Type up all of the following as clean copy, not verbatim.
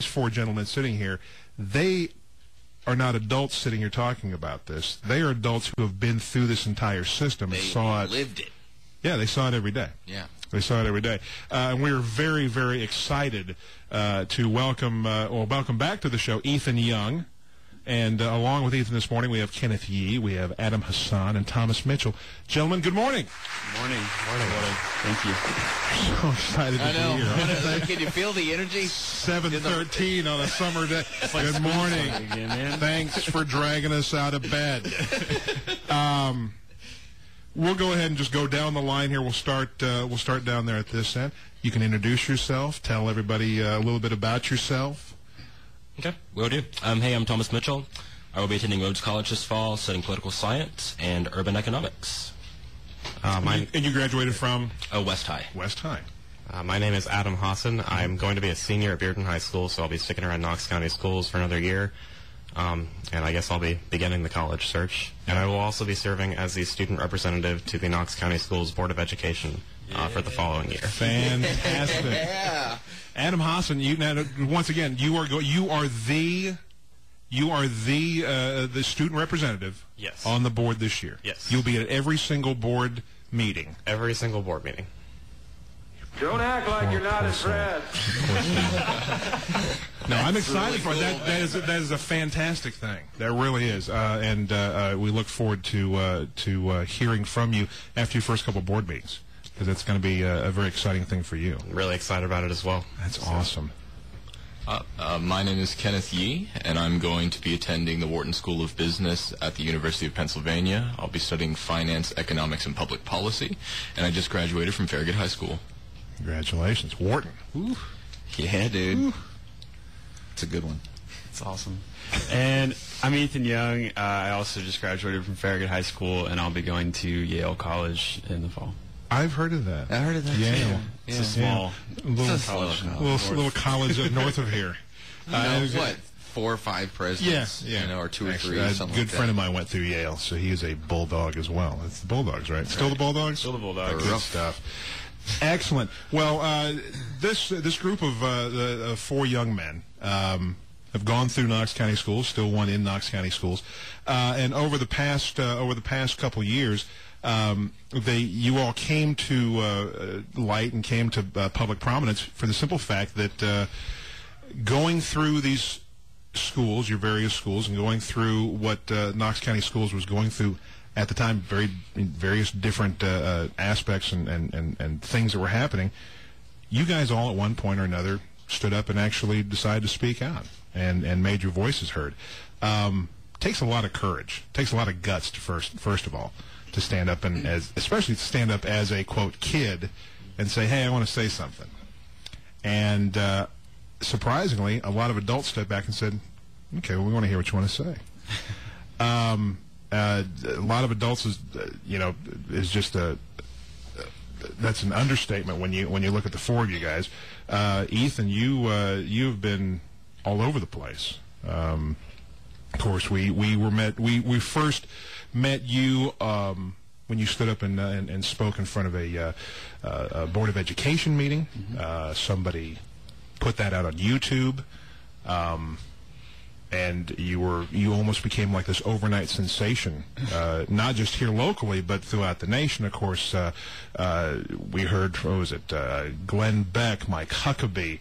four gentlemen sitting here, they are not adults sitting here talking about this. They are adults who have been through this entire system and saw it. Lived it. Yeah, they saw it every day. Yeah. They saw it every day. And we are very, very excited to welcome back to the show Ethan Young. And along with Ethan this morning, we have Kenneth Yee, we have Adam Hassan, and Thomas Mitchell. Gentlemen, good morning. Good morning. Morning. Thank you. So excited to be here. Can you feel the energy? 7:13 on a summer day. Good morning. Again, man. Thanks for dragging us out of bed. We'll go ahead and just go down the line here. We'll start down there at this end. You can introduce yourself. Tell everybody a little bit about yourself. Okay, will do. Hey, I'm Thomas Mitchell. I will be attending Rhodes College this fall, studying political science and urban economics. And you graduated from? West High. West High. My name is Adam Hassan. I'm going to be a senior at Bearden High School, so I'll be sticking around Knox County Schools for another year. And I guess I'll be beginning the college search. And I will also be serving as the student representative to the Knox County Schools Board of Education for the following year. Fantastic. Yeah. Adam Hassan, once again, you are the student representative. Yes. On the board this year. Yes. You'll be at every single board meeting. Every single board meeting. Don't act like you're not impressed. No, I'm excited for it. That is a fantastic thing. That really is. And we look forward to hearing from you after your first couple board meetings, because that's going to be a very exciting thing for you. I'm really excited about it as well. That's awesome. My name is Kenneth Yee, and I'm going to be attending the Wharton School of Business at the University of Pennsylvania. I'll be studying finance, economics, and public policy, and I just graduated from Farragut High School. Congratulations. Wharton. Ooh. Yeah, dude. Ooh. It's a good one. It's awesome. And I'm Ethan Young. I also just graduated from Farragut High School, and I'll be going to Yale College in the fall. I've heard of that. I heard of that. Yale. Too. It's a small little college north of here. What? 4 or 5 presidents? Yeah. Or 2 or 3. A something good like friend of mine went through Yale, so he is a Bulldog as well. It's the Bulldogs, right? Still the Bulldogs? Still the Bulldogs. Good stuff. Excellent. Well, this group of 4 young men have gone through Knox County Schools, still one in Knox County Schools, and over the past couple years, you all came to light and came to public prominence for the simple fact that going through these schools, your various schools, and going through what Knox County Schools was going through at the time, various different aspects and things that were happening, you guys all at one point or another stood up and actually decided to speak out and made your voices heard. Takes a lot of courage, takes a lot of guts to first of all, to stand up and especially to stand up as a quote kid and say, hey, I want to say something. And surprisingly, a lot of adults stepped back and said, okay, well, we want to hear what you want to say. A lot of adults is just that's an understatement when you look at the 4 of you guys. Ethan, you've been all over the place. Of course, we first met you when you stood up and spoke in front of a Board of Education meeting. Mm-hmm. Somebody put that out on YouTube. And you almost became like this overnight sensation, not just here locally, but throughout the nation. Of course, we heard, Glenn Beck, Mike Huckabee.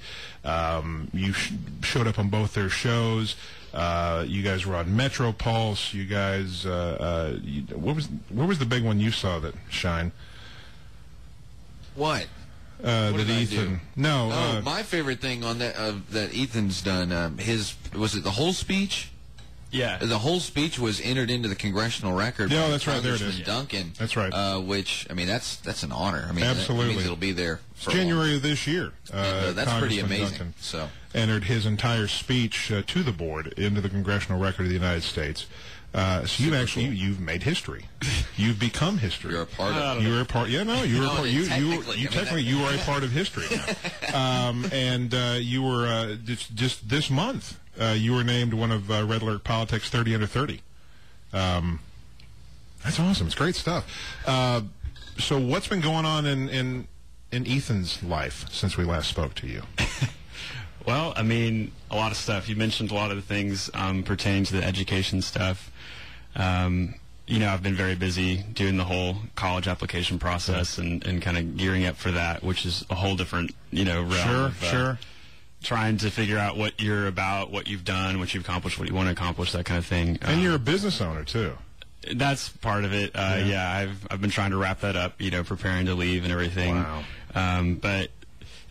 You showed up on both their shows. You guys were on Metro Pulse. You guys, what was the big one you saw that shine? What? That Ethan. No. My favorite thing on that Ethan's done. Was it the whole speech? Yeah. The whole speech was entered into the congressional record. No, that's right. There it is. Duncan. That's right. Which that's an honor. I mean, absolutely. That means it'll be there. For January of this year. That's pretty amazing. Duncan so entered his entire speech to the board into the congressional record of the United States. So you've made history. You've become history. You're a part of. You were a part. Yeah, no, you were a part. You are a part of history now. And you were just this month. You were named one of Red Alert Politics 30 under 30. That's awesome. It's great stuff. So what's been going on in Ethan's life since we last spoke to you? Well, I mean, a lot of stuff. You mentioned a lot of the things pertaining to the education stuff. You know, I've been very busy doing the whole college application process and kind of gearing up for that, which is a whole different, you know, realm. Sure. Trying to figure out what you're about, what you've done, what you've accomplished, what you want to accomplish, that kind of thing. And you're a business owner, too. That's part of it. Yeah, I've been trying to wrap that up, you know, preparing to leave and everything. Wow. But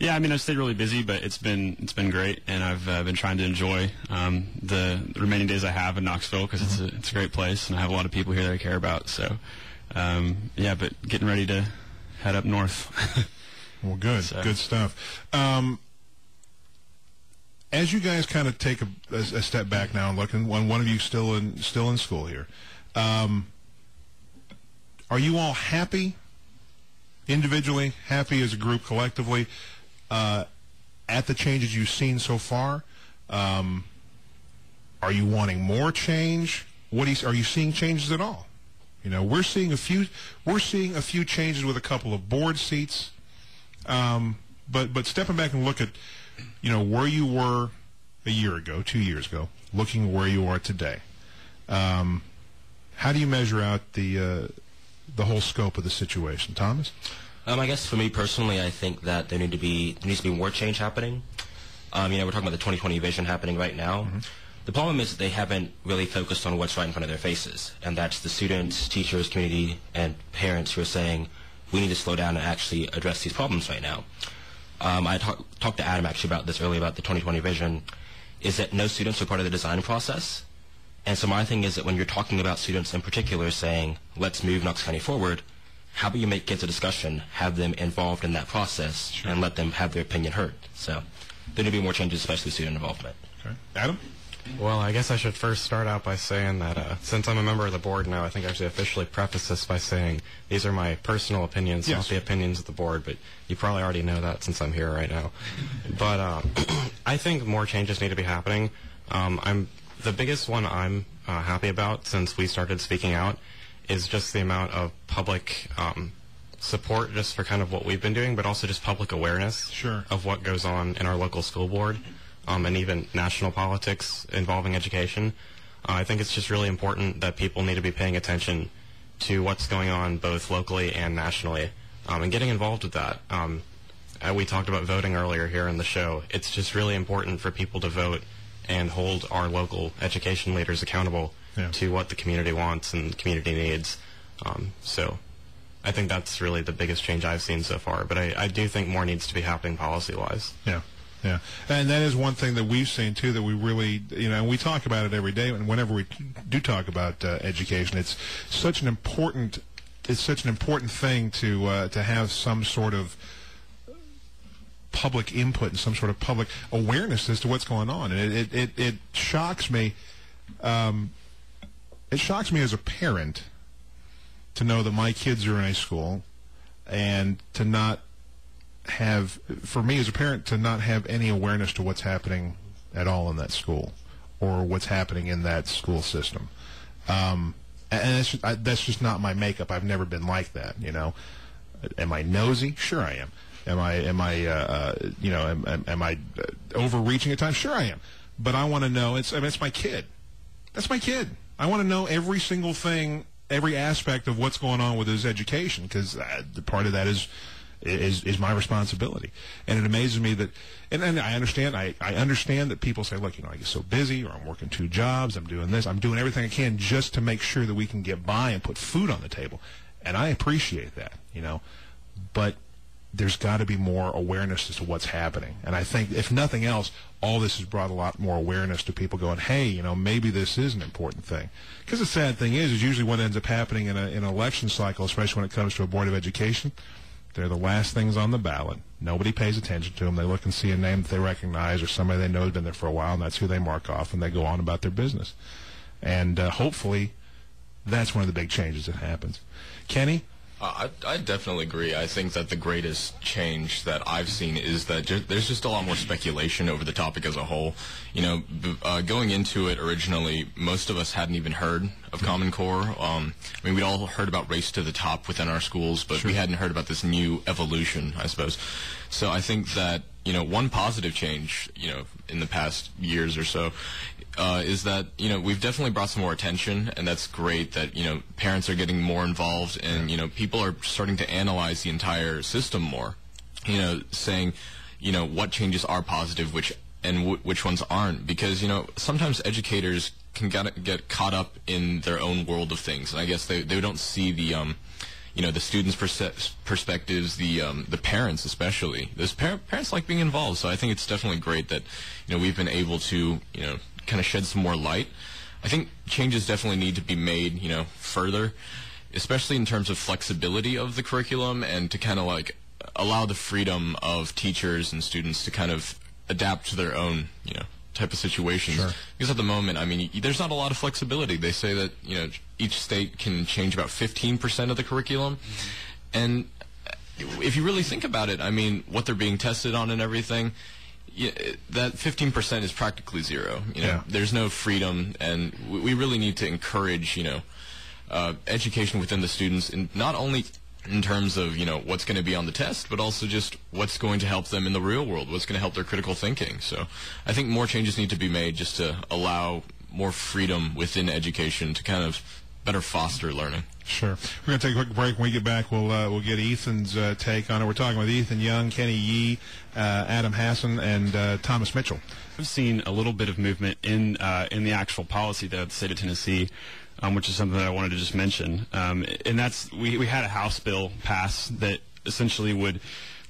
yeah, I mean, I've stayed really busy, but it's been great, and I've been trying to enjoy the remaining days I have in Knoxville because it's a great place, and I have a lot of people here that I care about. So yeah, but getting ready to head up north. Well, good, good stuff. As you guys kind of take a step back now and looking, one of you still in school here, are you all happy individually, happy as a group collectively at the changes you've seen so far? Are you wanting more change? Are you seeing changes at all? You know, we're seeing a few changes with a couple of board seats, but stepping back and look at, you know, where you were a year ago, 2 years ago, looking where you are today. How do you measure out the whole scope of the situation, Thomas? I guess for me personally, I think that there needs to be more change happening. You know, we're talking about the 2020 vision happening right now. The problem is that they haven't really focused on what's right in front of their faces, and that's the students, teachers, community, and parents who are saying we need to slow down and actually address these problems right now. I talked to Adam actually about this earlier about the 2020 vision, is that no students are part of the design process. And so my thing is that when you're talking about students in particular saying, let's move Knox County forward, how about you make kids a discussion, have them involved in that process, and let them have their opinion heard. So there need to be more changes, especially student involvement. Okay. Adam? Well, I guess I should first start out by saying that since I'm a member of the board now, I think I should officially preface this by saying these are my personal opinions, not the opinions of the board, but you probably already know that since I'm here right now. But I think more changes need to be happening. The biggest one I'm happy about since we started speaking out is just the amount of public support just for kind of what we've been doing, but also just public awareness of what goes on in our local school board. And even national politics involving education. I think it's just really important that people need to be paying attention to what's going on both locally and nationally and getting involved with that. We talked about voting earlier here in the show. It's just really important for people to vote and hold our local education leaders accountable to what the community wants and the community needs. So I think that's really the biggest change I've seen so far. But I do think more needs to be happening policy-wise. Yeah, and that is one thing that we've seen too. That we really, you know, and we talk about it every day. And whenever we do talk about education, it's such an important thing to have some sort of public input and some sort of public awareness as to what's going on. And it shocks me. It shocks me as a parent to know that my kids are in a school and to not have, for me as a parent, to not have any awareness to what's happening at all in that school or what's happening in that school system. And that's just not my makeup. I've never been like that, you know. Am I nosy? Sure I am. Am I overreaching at times? Sure I am. But I want to know, it's my kid. That's my kid. I want to know every single thing, every aspect of what's going on with his education, because part of that is my responsibility. And it amazes me that, and I understand that people say, look, you know, I get so busy, or I'm working 2 jobs, I'm doing this, I'm doing everything I can just to make sure that we can get by and put food on the table. And I appreciate that, you know, but there's got to be more awareness as to what's happening. And I think, if nothing else, all this has brought a lot more awareness to people going, hey, you know, maybe this is an important thing. Because the sad thing is usually what ends up happening in an election cycle, especially when it comes to a Board of Education, they're the last things on the ballot. Nobody pays attention to them. They look and see a name that they recognize or somebody they know has been there for a while, and that's who they mark off, and they go on about their business. And hopefully that's one of the big changes that happens. Kenny? I definitely agree. I think that the greatest change that I've seen is that there's just a lot more speculation over the topic as a whole. You know, going into it originally, most of us hadn't even heard of Common Core. I mean, we'd all heard about Race to the Top within our schools, but we hadn't heard about this new evolution, I suppose. So I think that, you know, one positive change, you know, in the past years or so, is that, you know, we've definitely brought some more attention, and that's great that, you know, parents are getting more involved, and, you know, people are starting to analyze the entire system more, you know, saying, you know, what changes are positive, which ones aren't, because, you know, sometimes educators can get caught up in their own world of things, and I guess they don't see the, you know, the students' perspectives, the parents especially. Those parents like being involved, so I think it's definitely great that, you know, we've been able to, you know, kind of shed some more light. I think changes definitely need to be made, you know, further, especially in terms of flexibility of the curriculum, and to kind of like allow the freedom of teachers and students to kind of adapt to their own, you know, type of situations. Sure. Because at the moment, I mean, there's not a lot of flexibility. They say that, you know, each state can change about 15% of the curriculum. And if you really think about it, I mean, what they're being tested on and everything, that 15% is practically zero. You know, there's no freedom, and we really need to encourage, you know, education within the students, and not only in terms of, you know, what's going to be on the test, but also just what's going to help them in the real world, what's going to help their critical thinking. So I think more changes need to be made just to allow more freedom within education to kind of better foster learning. Sure. We're going to take a quick break. When we get back, we'll get Ethan's take on it. We're talking with Ethan Young, Kenny Yee, Adam Hassan, and Thomas Mitchell. I've seen a little bit of movement in the actual policy, though, of the state of Tennessee, which is something that I wanted to just mention. And that's, we had a House bill pass that essentially would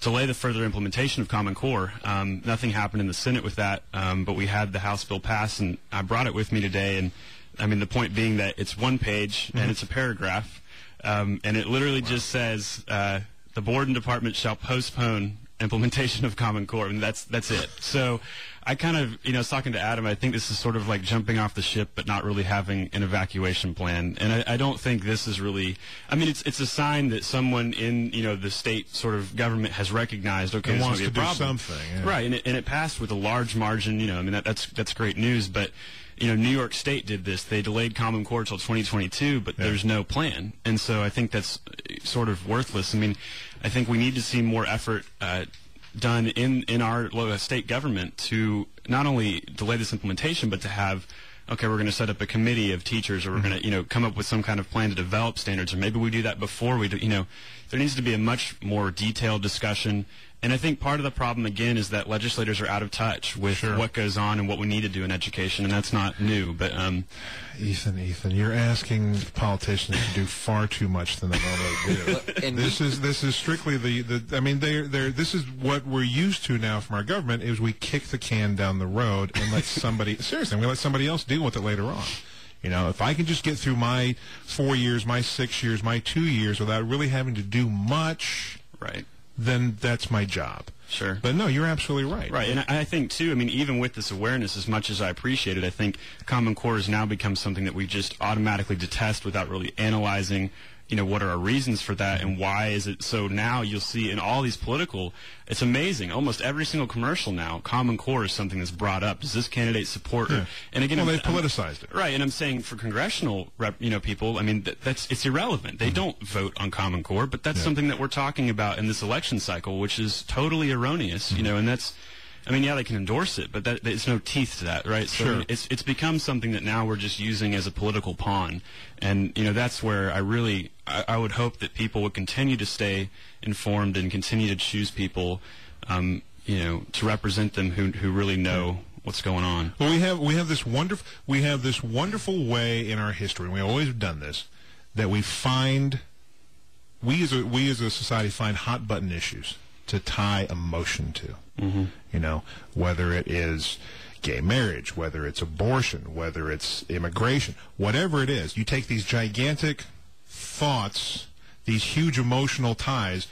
delay the further implementation of Common Core. Nothing happened in the Senate with that, but we had the House bill pass, and I brought it with me today. And I mean, the point being that it's one page and it's a paragraph, and it literally just says, the board and department shall postpone implementation of Common Core, and that's it. So I kind of, you know, was talking to Adam, I think this is sort of like jumping off the ship but not really having an evacuation plan. And I don't think this is really, I mean, it's a sign that someone in, you know, the state sort of government has recognized, okay, this wants might be a to do problem. something. Yeah. Right, and it passed with a large margin, you know, I mean, that's great news, but you know, New York State did this. They delayed Common Core until 2022, but there's no plan. And so I think that's sort of worthless. I mean, I think we need to see more effort done in our state government to not only delay this implementation, but to have, okay, we're going to set up a committee of teachers, or we're going to, you know, come up with some kind of plan to develop standards, or maybe we do that before we do, you know, there needs to be a much more detailed discussion. And I think part of the problem, again, is that legislators are out of touch with what goes on and what we need to do in education, and that's not new. But Ethan, you're asking politicians to do far too much than they normally do. And this is strictly the I mean, this is what we're used to now from our government, is we kick the can down the road and let somebody seriously, we let somebody else deal with it later on. You know, if I can just get through my 4 years, my 6 years, my 2 years without really having to do much, right, then that's my job. Sure. But no, you're absolutely right. Right, and I think, too, I mean, even with this awareness, as much as I appreciate it, I think Common Core has now become something that we just automatically detest without really analyzing, you know, what are our reasons for that and why is it. So now you'll see in all these political, it's amazing, almost every single commercial now, Common Core is something that's brought up. Does this candidate support? Yeah. And again, well, they've politicized it. Right, and I'm saying for congressional people, I mean, it's irrelevant. They don't vote on Common Core, but that's something that we're talking about in this election cycle, which is totally erroneous, you know, and that's, I mean, yeah, they can endorse it, but there's no teeth to that, right? So sure. It's become something that now we're just using as a political pawn, and you know, that's where I would hope that people would continue to stay informed and continue to choose people, you know, to represent them who really know what's going on. Well, we have this wonderful way in our history, and we always have done this, that we as a society find hot button issues to tie emotion to. Mm-hmm. You know, whether it is gay marriage, whether it's abortion, whether it's immigration, whatever it is, you take these gigantic thoughts, these huge emotional ties,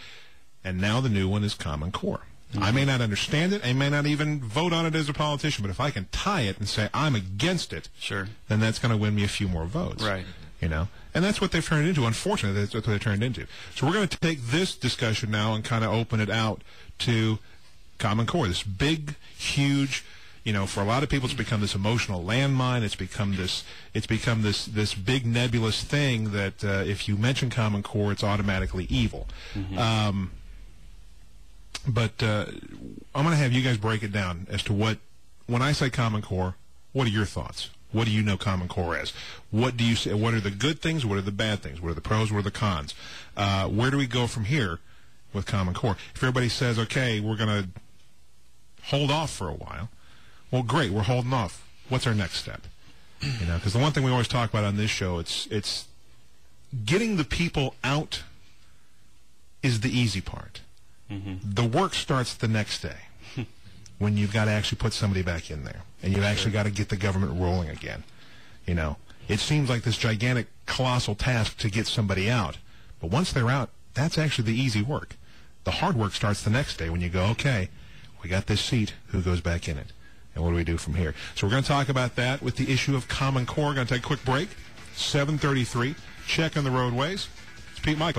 and now the new one is Common Core. Mm-hmm. I may not understand it, I may not even vote on it as a politician, but if I can tie it and say I'm against it, sure, then that's going to win me a few more votes. Right. You know, and that's what they've turned into. Unfortunately, that's what they've turned into. So we're going to take this discussion now and kind of open it out to Common Core, this big, huge, you know, for a lot of people, it's become this emotional landmine. It's become this big nebulous thing that if you mention Common Core, it's automatically evil. Mm-hmm. But I'm going to have you guys break it down as to what, when I say Common Core, what are your thoughts? What do you know Common Core as? What do you say? What are the good things? What are the bad things? What are the pros? What are the cons? Where do we go from here with Common Core? If everybody says, okay, we're going to hold off for a while, well, great, we're holding off. What's our next step? You know, because the one thing we always talk about on this show, it's getting the people out is the easy part. The work starts the next day when you've got to actually put somebody back in there, and you've actually got to get the government rolling again. You know, it seems like this gigantic, colossal task to get somebody out, but once they're out, that's actually the easy work. The hard work starts the next day when you go, okay, we got this seat, who goes back in it? And what do we do from here? So we're going to talk about that with the issue of Common Core. We're going to take a quick break. 7:33. Check on the roadways. It's Pete Mike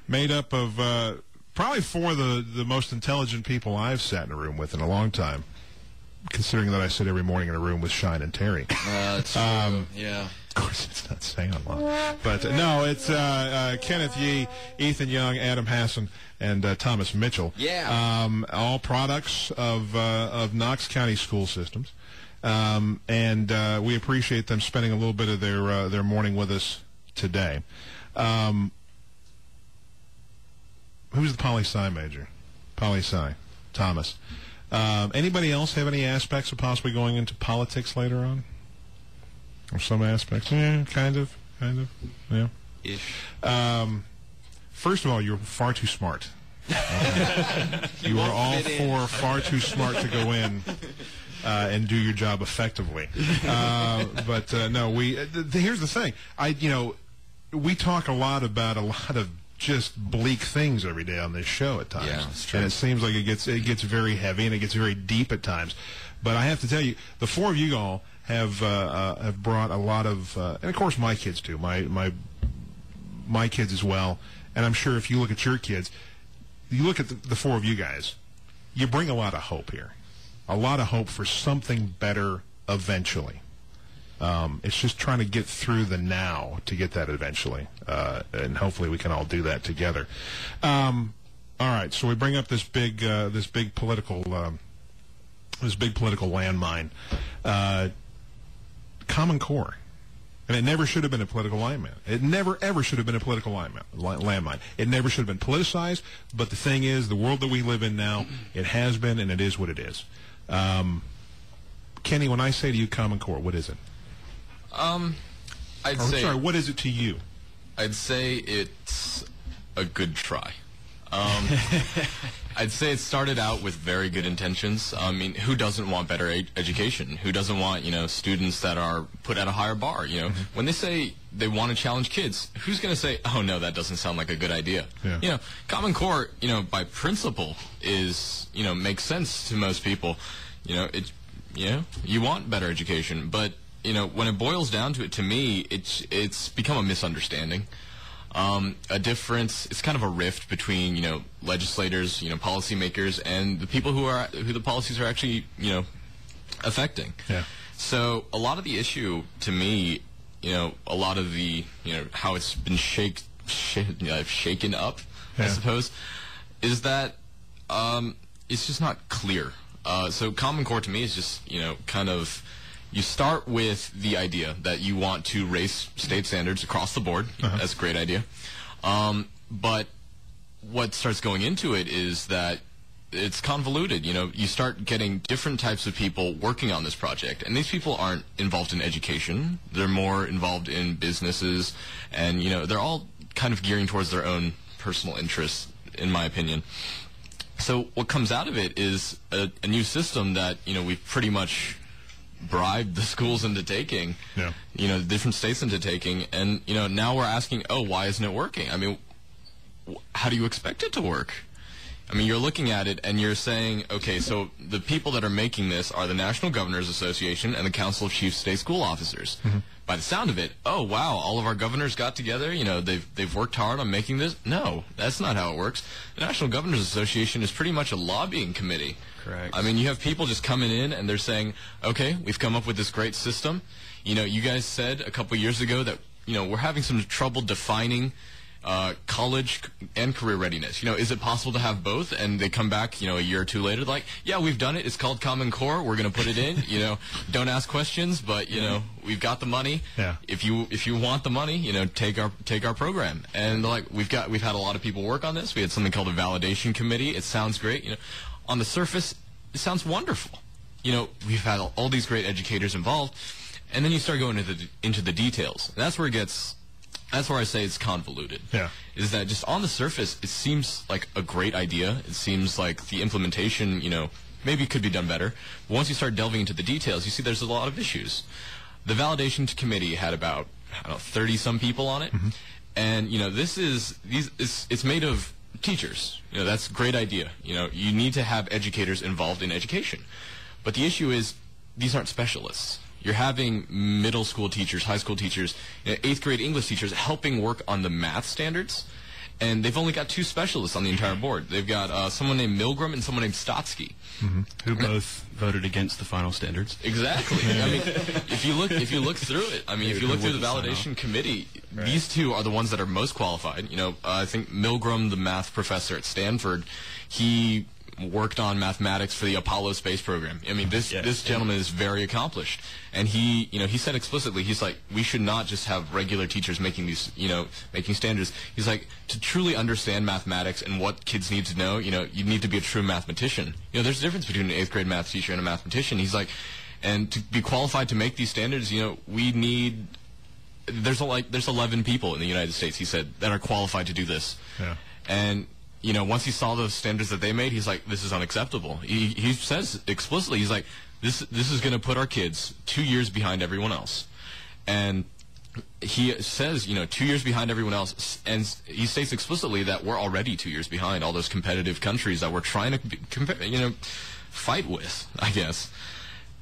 made up of probably four of the most intelligent people I've sat in a room with in a long time, considering that I sit every morning in a room with Shine and Terry. That's true. Yeah. Of course, it's not saying a lot. But no, it's Kenneth Yee, Ethan Young, Adam Hassan, and Thomas Mitchell. Yeah. All products of Knox County school systems. And we appreciate them spending a little bit of their morning with us today. Who's the poli-sci major? Poli-sci. Thomas. Anybody else have any aspects of possibly going into politics later on? Or some aspects? Yeah, kind of. Yeah. Ish. First of all, you're far too smart. You are all four far too smart to go in and do your job effectively. But no, here's the thing. We talk a lot about a lot of just bleak things every day on this show at times. Yeah, that's true. And it seems like it gets very heavy and it gets very deep at times. But I have to tell you, the four of you all have brought a lot of, and of course my kids too, my kids as well. And I'm sure if you look at your kids, you look at the four of you guys, you bring a lot of hope here, a lot of hope for something better eventually. It's just trying to get through the now to get that eventually, and hopefully we can all do that together. All right, so we bring up this big political landmine, Common Core, and it never should have been a political landmine. It never ever should have been a political landmine. It never should have been politicized. But the thing is, the world that we live in now, it has been, and it is what it is. Kenny, when I say to you Common Core, what is it? What is it to you? I'd say it's a good try. I'd say it started out with very good intentions. I mean, who doesn't want better education? Who doesn't want, students that are put at a higher bar? When they say they want to challenge kids, who's going to say, oh, no, that doesn't sound like a good idea? Yeah. Common Core, by principle is, makes sense to most people. You want better education, but when it boils down to it, to me, it's become a misunderstanding. A difference, it's kind of a rift between, legislators, policymakers, and the people who the policies are actually, affecting. Yeah. So a lot of the issue, to me, a lot of the, how it's been shaken up, Yeah. I suppose, is that it's just not clear. So Common Core to me is just, kind of, you start with the idea that you want to raise state standards across the board. That's a great idea. But what starts going into it is that it's convoluted. You start getting different types of people working on this project. And these people aren't involved in education. They're more involved in businesses. And, they're all kind of gearing towards their own personal interests, in my opinion. So what comes out of it is a new system that, we've pretty much bribed the schools into taking, different states into taking, and, now we're asking, why isn't it working? I mean, how do you expect it to work? I mean, you're looking at it and you're saying, okay, so the people that are making this are the National Governors Association and the Council of Chief State School Officers. By the sound of it, oh, wow, all of our governors got together, they've worked hard on making this. No, that's not how it works. The National Governors Association is pretty much a lobbying committee. Correct. I mean, you have people just coming in and they're saying, okay, we've come up with this great system. You guys said a couple years ago that, we're having some trouble defining college and career readiness. Is it possible to have both? And they come back, a year or two later, like, yeah, we've done it. It's called Common Core. We're going to put it in. Don't ask questions, but we've got the money. Yeah. If you want the money, take our program. And like we've had a lot of people work on this. We had something called a validation committee. It sounds great. On the surface, it sounds wonderful. We've had all these great educators involved, and then you start going into the details. And that's where I say it's convoluted. Yeah. Is that just on the surface, it seems like a great idea. It seems like the implementation, maybe could be done better. But once you start delving into the details, you see there's a lot of issues. The validation committee had about, 30-some people on it. Mm-hmm. And, it's made of teachers. That's a great idea. You need to have educators involved in education. But the issue is these aren't specialists. You're having middle school teachers, high school teachers, 8th grade English teachers helping work on the math standards, and they've only got 2 specialists on the entire board. They've got someone named Milgram and someone named Stotsky, who both voted against the final standards. Exactly. I mean, if you look through it, if you look through the validation committee, these 2 are the ones that are most qualified. I think Milgram, the math professor at Stanford, he worked on mathematics for the Apollo space program. This gentleman is very accomplished, and he said explicitly, he's like, we should not just have regular teachers making these, making standards. He's like, to truly understand mathematics and what kids need to know, you need to be a true mathematician. There's a difference between an 8th grade math teacher and a mathematician. He's like, and to be qualified to make these standards, we need. There's 11 people in the United States, he said, that are qualified to do this. Yeah. And once he saw those standards that they made, he's like, this is unacceptable. He says explicitly, he's like, this is going to put our kids 2 years behind everyone else. And he says, 2 years behind everyone else, and he states explicitly that we're already 2 years behind all those competitive countries that we're trying to fight with, I guess.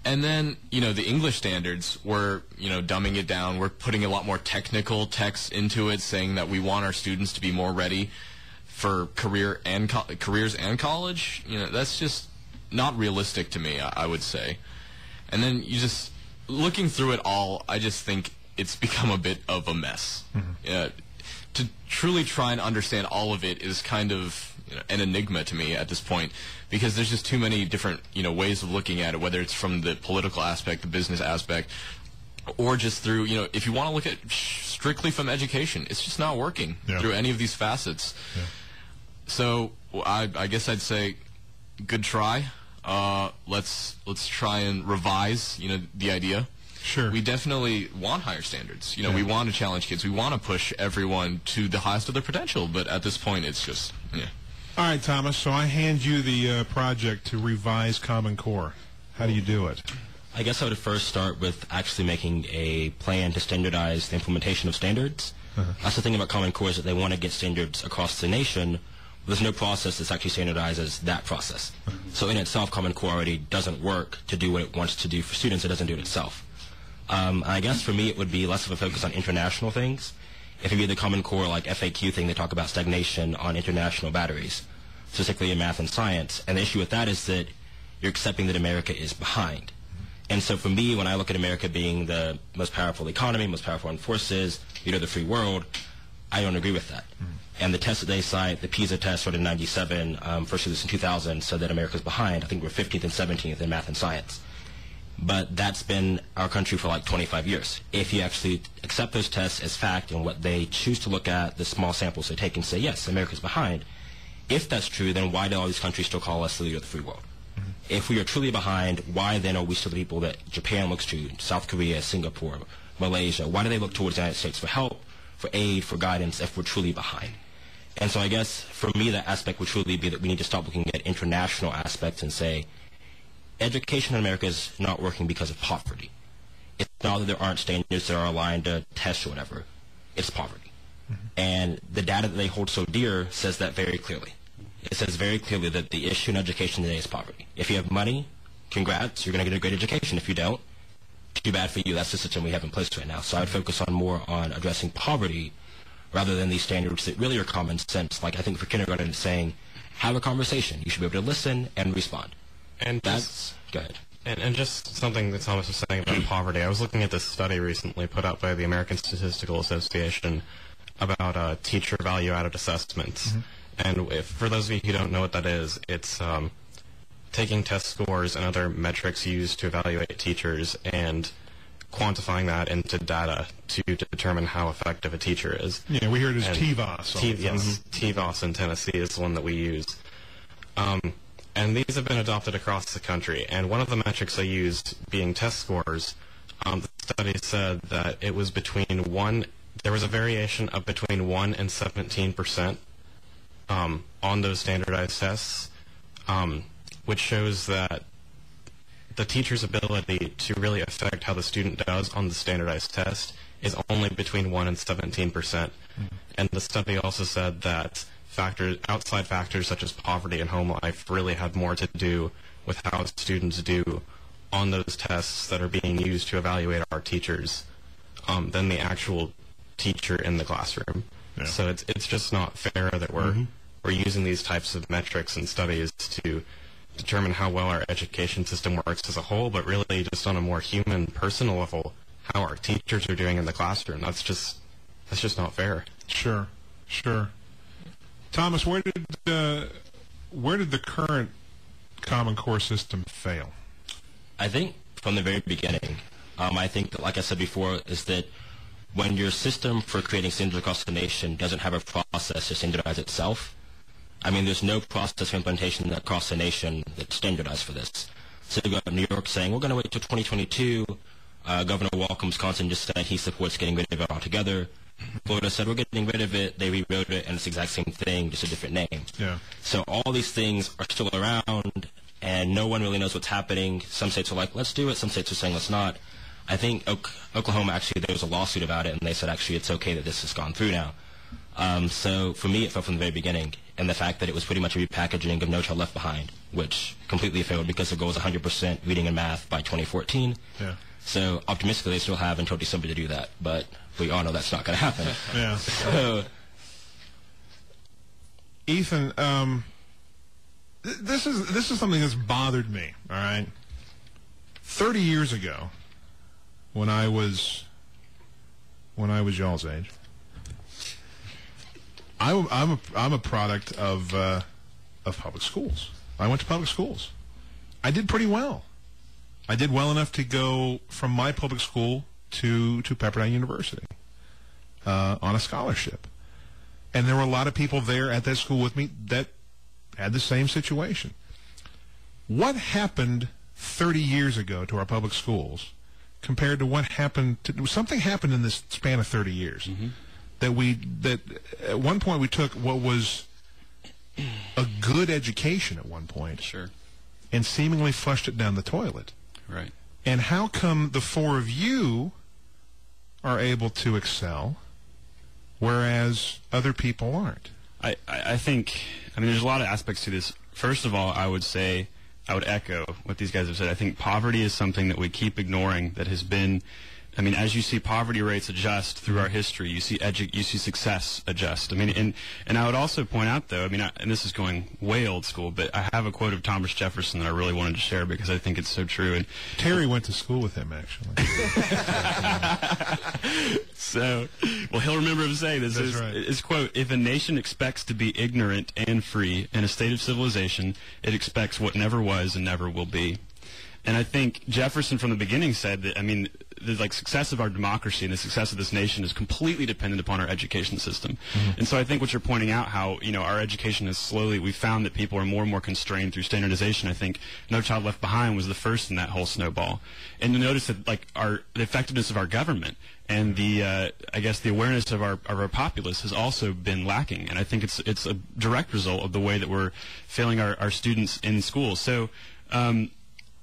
And then, the English standards, we're, dumbing it down. We're putting a lot more technical text into it, saying that we want our students to be more ready for careers and college. That's just not realistic to me, I would say. And then looking through it all, I just think it's become a bit of a mess. Mm-hmm. To truly try and understand all of it is kind of an enigma to me at this point, because there's just too many different ways of looking at it, whether it's from the political aspect, the business aspect, or just through, if you want to look at strictly from education, it's just not working through any of these facets. Yeah. So I guess I'd say, good try. Let's try and revise, the idea. Sure. We definitely want higher standards. We want to challenge kids. We want to push everyone to the highest of their potential. But at this point, it's just, All right, Thomas. So I hand you the project to revise Common Core. How do you do it? I guess I would first start with actually making a plan to standardize the implementation of standards. That's the thing about Common Core, is that they want to get standards across the nation. There's no process that's actually standardized as that process. So in itself, Common Core already doesn't work to do what it wants to do for students. It doesn't do it itself. I guess for me, it would be less of a focus on international things. If you read the Common Core like FAQ thing, they talk about stagnation on international batteries, specifically in math and science. And the issue with that is that you're accepting that America is behind. And so for me, when I look at America being the most powerful economy, most powerful armed forces, leader of the free world, I don't agree with that. And the test that they cite, the PISA test started in 97, first released in 2000, said that America's behind. I think we're 15th and 17th in math and science. But that's been our country for like 25 years. If you actually accept those tests as fact and what they choose to look at, the small samples they take and say, yes, America's behind, if that's true, then why do all these countries still call us the leader of the free world? If we are truly behind, why then are we still the people that Japan looks to, South Korea, Singapore, Malaysia? Why do they look towards the United States for help, for aid, for guidance, if we're truly behind? And so I guess for me that aspect would truly be that we need to stop looking at international aspects and say, education in America is not working because of poverty. It's not that there aren't standards that are aligned to tests or whatever. It's poverty. And the data that they hold so dear says that very clearly. It says very clearly that the issue in education today is poverty. If you have money, congrats, you're going to get a great education. If you don't, too bad for you. That's the system we have in place right now. So I would focus on more on addressing poverty rather than these standards that really are common sense. Like I think for kindergarten, it's saying, have a conversation. You should be able to listen and respond. And that's go ahead. And just something that Thomas was saying about poverty. I was looking at this study recently put out by the American Statistical Association about teacher value-added assessments. And for those of you who don't know what that is, it's taking test scores and other metrics used to evaluate teachers and quantifying that into data to determine how effective a teacher is. Yeah, we hear it as TVOS. Yes, TVOS in Tennessee is the one that we use. And these have been adopted across the country. And one of the metrics they used being test scores, the study said that it was there was a variation of between 1 and 17% on those standardized tests, which shows that the teacher's ability to really affect how the student does on the standardized test is only between 1 and 17%. And the study also said that outside factors such as poverty and home life really had more to do with how students do on those tests that are being used to evaluate our teachers than the actual teacher in the classroom. Yeah. So it's just not fair that we're using these types of metrics and studies to determine how well our education system works as a whole, but really just on a more human, personal level, how our teachers are doing in the classroom. That's just not fair. Sure. Thomas, where did the current Common Core system fail? I think from the very beginning. I think that, like I said before, is that when your system for creating standards across the nation doesn't have a process to standardize itself, I mean, there's no process for implementation across the nation that's standardized for this. So you got New York saying, we're going to wait till 2022. Governor Walker, Wisconsin, just said he supports getting rid of it altogether. Florida said, we're getting rid of it. They rewrote it, and it's the exact same thing, just a different name. Yeah. So all these things are still around, and no one really knows what's happening. Some states are like, let's do it. Some states are saying, let's not. I think Oklahoma, actually, there was a lawsuit about it, and they said, actually, it's okay that this has gone through now. So for me, it fell from the very beginning, and the fact that it was pretty much a repackaging of No Child Left Behind, which completely failed because the goal was 100% reading and math by 2014. Yeah. So optimistically, they still have until December to do that, but we all know that's not going to happen. Yeah. So, Ethan, this is something that's bothered me. All right. 30 years ago, when I was y'all's age, I'm a product of public schools. I went to public schools. I did pretty well. I did well enough to go from my public school to Pepperdine University on a scholarship. And there were a lot of people there at that school with me that had the same situation. What happened 30 years ago to our public schools compared to what happened something happened in this span of 30 years that at one point we took what was a good education at one point and seemingly flushed it down the toilet. Right. And how come the four of you are able to excel, whereas other people aren't? I think, there's a lot of aspects to this. First of all, I would echo what these guys have said. I think poverty is something that we keep ignoring that has been, as you see poverty rates adjust through our history, you see success adjust. And I would also point out, though, and this is going way old school, but I have a quote of Thomas Jefferson that I really wanted to share because I think it's so true. And Terry went to school with him, actually. So, well, he'll remember him saying this. That's right. His quote, "If a nation expects to be ignorant and free in a state of civilization, it expects what never was and never will be." And I think Jefferson from the beginning said that, the success of our democracy and the success of this nation is completely dependent upon our education system. And so I think what you're pointing out, how, our education is we found that people are more and more constrained through standardization. I think No Child Left Behind was the first in that whole snowball. And you notice that, the effectiveness of our government and the awareness of our populace has also been lacking. And I think it's a direct result of the way that we're failing our students in school. So, and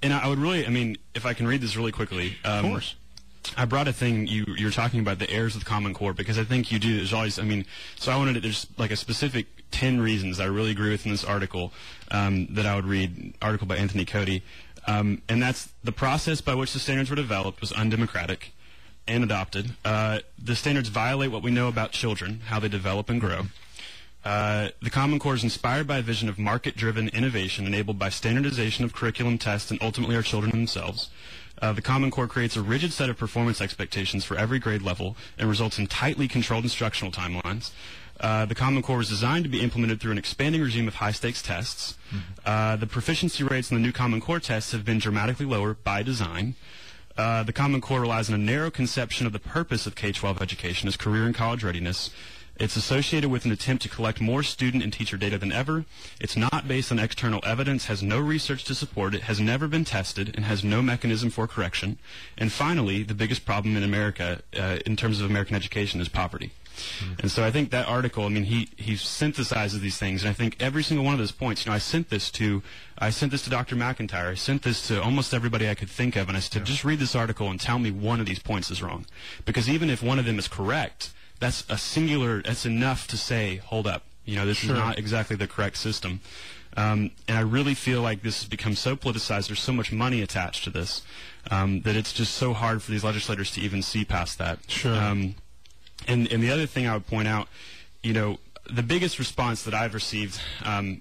I would really, if I can read this really quickly. Of course. I brought a thing you're talking about, the errors of Common Core, because I think you do. There's always, so I wanted there's a specific 10 reasons I really agree with in this article that I would read, article by Anthony Cody. And that's the process by which the standards were developed was undemocratic and adopted. The standards violate what we know about children, how they develop and grow. The Common Core is inspired by a vision of market-driven innovation enabled by standardization of curriculum, tests, and ultimately our children themselves. The Common Core creates a rigid set of performance expectations for every grade level and results in tightly controlled instructional timelines. The Common Core was designed to be implemented through an expanding regime of high-stakes tests. The proficiency rates in the new Common Core tests have been dramatically lower by design. The Common Core relies on a narrow conception of the purpose of K-12 education as career and college readiness. It's associated with an attempt to collect more student and teacher data than ever. It's not based on external evidence, has no research to support it, has never been tested, and has no mechanism for correction. And finally, the biggest problem in America, in terms of American education, is poverty. And so I think that article, I mean, he synthesizes these things, and I think every single one of those points, you know, I sent this to Dr. McIntyre, I sent this to almost everybody I could think of, and I said, just read this article and tell me one of these points is wrong. Because even if one of them is correct, that's enough to say, hold up, you know, this is not exactly the correct system. And I really feel like this has become so politicized, there's so much money attached to this, that it's just so hard for these legislators to even see past that. And the other thing I would point out, you know, the biggest response that I've received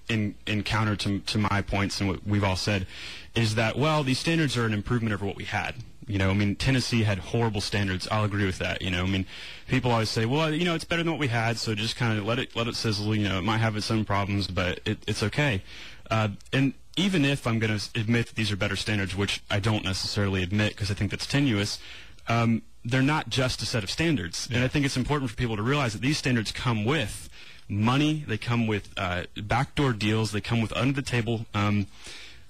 in counter to my points and what we've all said is that, well, these standards are an improvement over what we had. You know, I mean, Tennessee had horrible standards. I'll agree with that. You know, I mean, people always say, well, you know, it's better than what we had, so just kind of let it sizzle. You know, it might have its own problems, but it's okay. And even if I'm going to admit that these are better standards, which I don't necessarily admit because I think that's tenuous, they're not just a set of standards. And I think it's important for people to realize that these standards come with money, they come with backdoor deals, they come with under-the-table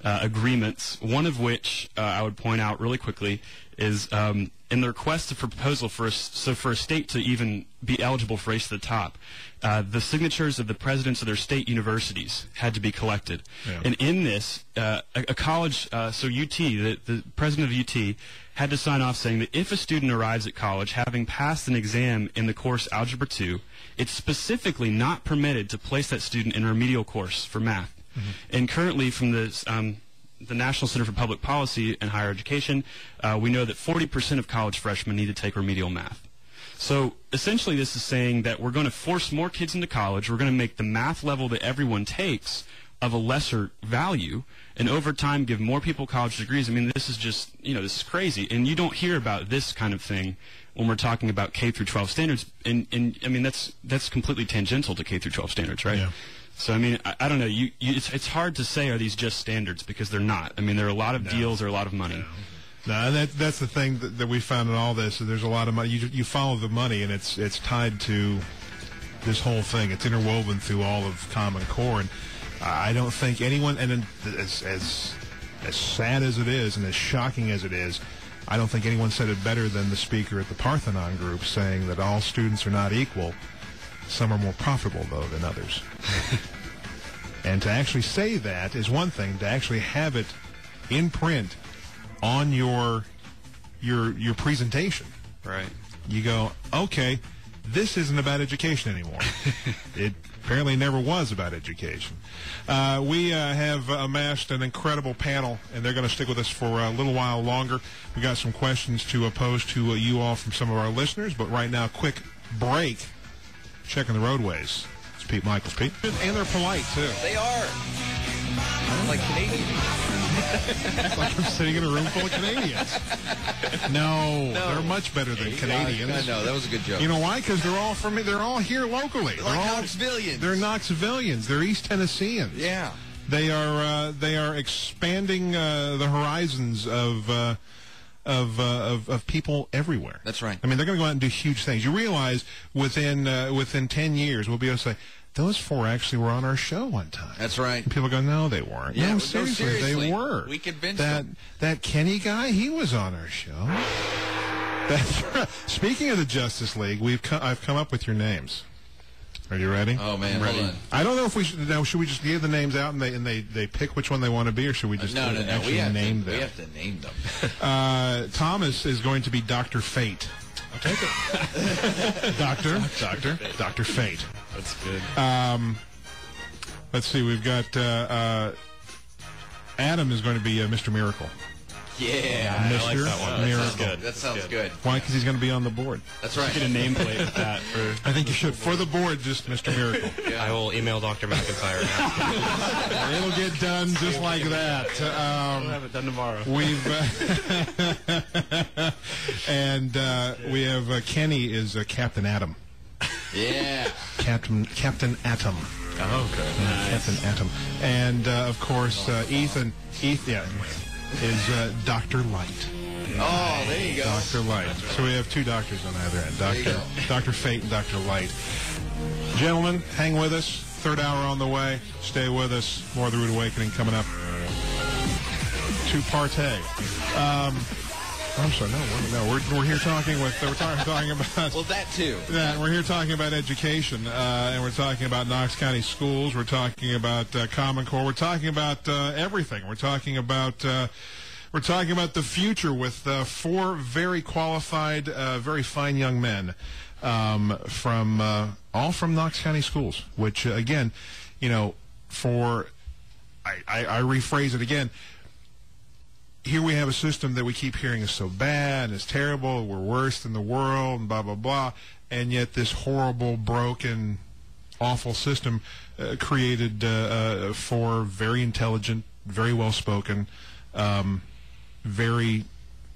agreements, one of which I would point out really quickly is in the request for proposal for a state to even be eligible for Race to the Top, the signatures of the presidents of their state universities had to be collected. And in this, a college, so UT, the president of UT, had to sign off saying that if a student arrives at college having passed an exam in the course Algebra 2, it's specifically not permitted to place that student in a remedial course for math. And currently from the National Center for Public Policy and Higher Education, we know that 40% of college freshmen need to take remedial math. So essentially this is saying that we're going to force more kids into college, we're going to make the math level that everyone takes of a lesser value, and over time give more people college degrees. I mean, this is just, you know, this is crazy. And you don't hear about this kind of thing when we're talking about K through 12 standards. And I mean, that's completely tangential to K through 12 standards, right? So, I mean, I don't know. It's hard to say, are these just standards? Because they're not. I mean, there are a lot of deals, there are a lot of money. No, that's the thing that we found in all this. There's a lot of money. You follow the money, and it's tied to this whole thing. It's interwoven through all of Common Core. And I don't think anyone, and as sad as it is and as shocking as it is, I don't think anyone said it better than the speaker at the Parthenon group, saying that all students are not equal. Some are more profitable, though, than others. And to actually say that is one thing. To actually have it in print on your presentation, right? You go, okay, this isn't about education anymore. It apparently never was about education. We have amassed an incredible panel, and they're going to stick with us for a little while longer. We got some questions to pose to you all from some of our listeners, but right now, quick break. Checking the roadways. It's Pete Michaels. Pete. And they're polite, too. They are. Like Canadians. It's like I'm sitting in a room full of Canadians. No, they're much better than Canadians. I know, that was a good joke. You know why? Because they're all here locally. They're like Knoxvillians. They're Knoxvillians. They're East Tennesseans. Yeah. They are expanding the horizons of people everywhere. That's right. I mean, they're going to go out and do huge things. You realize within 10 years, we'll be able to say, those four actually were on our show one time. That's right. And people go, no, they weren't. Yeah, no, seriously, they were. We convinced them. That Kenny guy, he was on our show. Speaking of the Justice League, I've come up with your names. Are you ready? Oh, man, ready? hold on. I don't know if we should. Now, should we just give the names out and they pick which one they want to be, or should we just actually name them? We have to name them. Thomas is going to be Dr. Fate. I'll take it. Dr. Fate. That's good. Let's see. We've got Adam is going to be Mr. Miracle. Yeah, I like Mr. that one. Miracle. that sounds good. Why? Because he's going to be on the board. That's right. Get a nameplate with that. I think you should. For the board, just Mr. Miracle. I will email Dr. McIntyre now. It'll get done just like that. We'll have it done tomorrow. We've and we have Kenny is Captain Atom. Yeah. Captain Atom. Oh, okay. Captain Atom. And of course Ethan is Dr. Light. Oh, there you go. Dr. Light. So we have two doctors on either end. Dr. Fate and Dr. Light. Gentlemen, hang with us. Third hour on the way. Stay with us. More of the Rude Awakening coming up. To partay. I'm sorry. No. We're here talking with. We're talking about. Well, that too. Yeah, we're here talking about education, and we're talking about Knox County schools. We're talking about Common Core. We're talking about everything. We're talking about the future with four very qualified, very fine young men from all from Knox County schools. Which again, I rephrase it again. Here we have a system that we keep hearing is so bad, and it's terrible, we're worst in the world, and blah, blah, blah. And yet this horrible, broken, awful system created for very intelligent, very well-spoken, very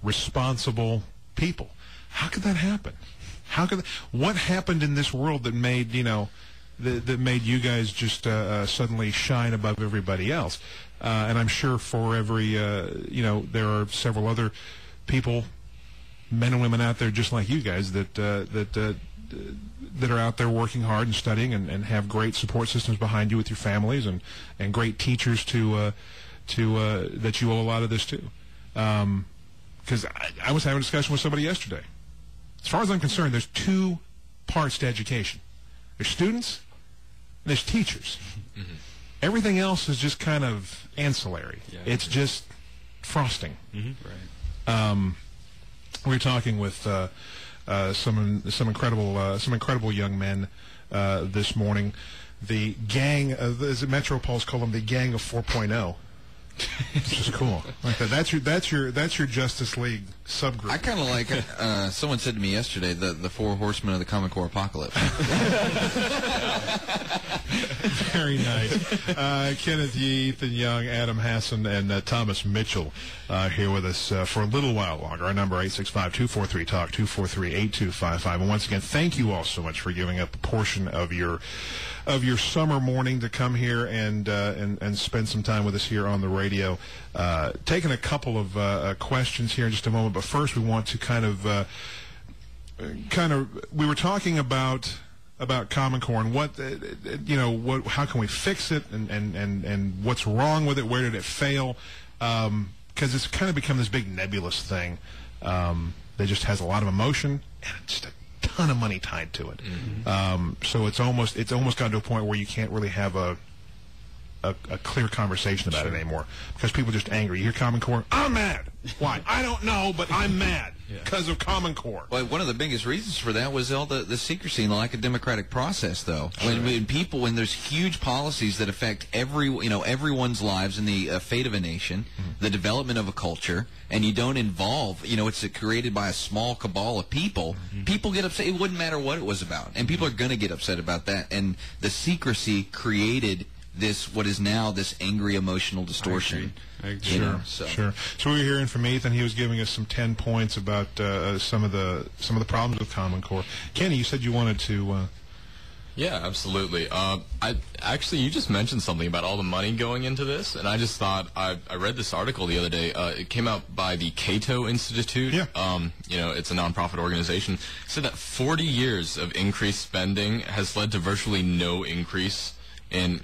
responsible people. How could that happen? What happened in this world that made, that made you guys just suddenly shine above everybody else? And I'm sure for every, there are several other people, men and women out there just like you guys that are out there working hard and studying and have great support systems behind you with your families and great teachers that you owe a lot of this to. Because I was having a discussion with somebody yesterday. As far as I'm concerned, there's two parts to education. There's students and there's teachers. Mm-hmm. Everything else is just kind of ancillary. Yeah, it's just frosting. Mm-hmm. Right. We were talking with some incredible young men this morning. The gang, as Metropulse call them, the gang of 4.0. Which is cool. Like that. That's your Justice League subgroup. I kind of like. Someone said to me yesterday the four horsemen of the Common Core apocalypse. Very nice. Kenneth Yee, Ethan Young, Adam Hassan, and Thomas Mitchell here with us for a little while longer. Our number 865-243-TALK, 243-8255. And once again, thank you all so much for giving up a portion of your summer morning to come here and spend some time with us here on the radio. Taking a couple of questions here in just a moment, but first we want to kind of we were talking about Common Core and how can we fix it and what's wrong with it, where did it fail, because it's kind of become this big nebulous thing that just has a lot of emotion and just a ton of money tied to it. Mm-hmm. So it's almost gotten to a point where you can't really have a clear conversation about it anymore because people are just angry. You hear Common Core, I'm mad. Why? I don't know, but I'm mad because of Common Core. Well, one of the biggest reasons for that was all the secrecy and the lack of democratic process, though. When there's huge policies that affect everyone's lives and the fate of a nation, the development of a culture, and you don't involve, it's created by a small cabal of people, people get upset. It wouldn't matter what it was about, and people are going to get upset about that. And the secrecy created what is now this angry emotional distortion. I agree. Sure. So we were hearing from Ethan. He was giving us some 10 points about some of the problems with Common Core. Kenny, you said you wanted to. Yeah, absolutely. You just mentioned something about all the money going into this, and I just thought I read this article the other day. It came out by the Cato Institute. Yeah. It's a nonprofit organization. It said that 40 years of increased spending has led to virtually no increase in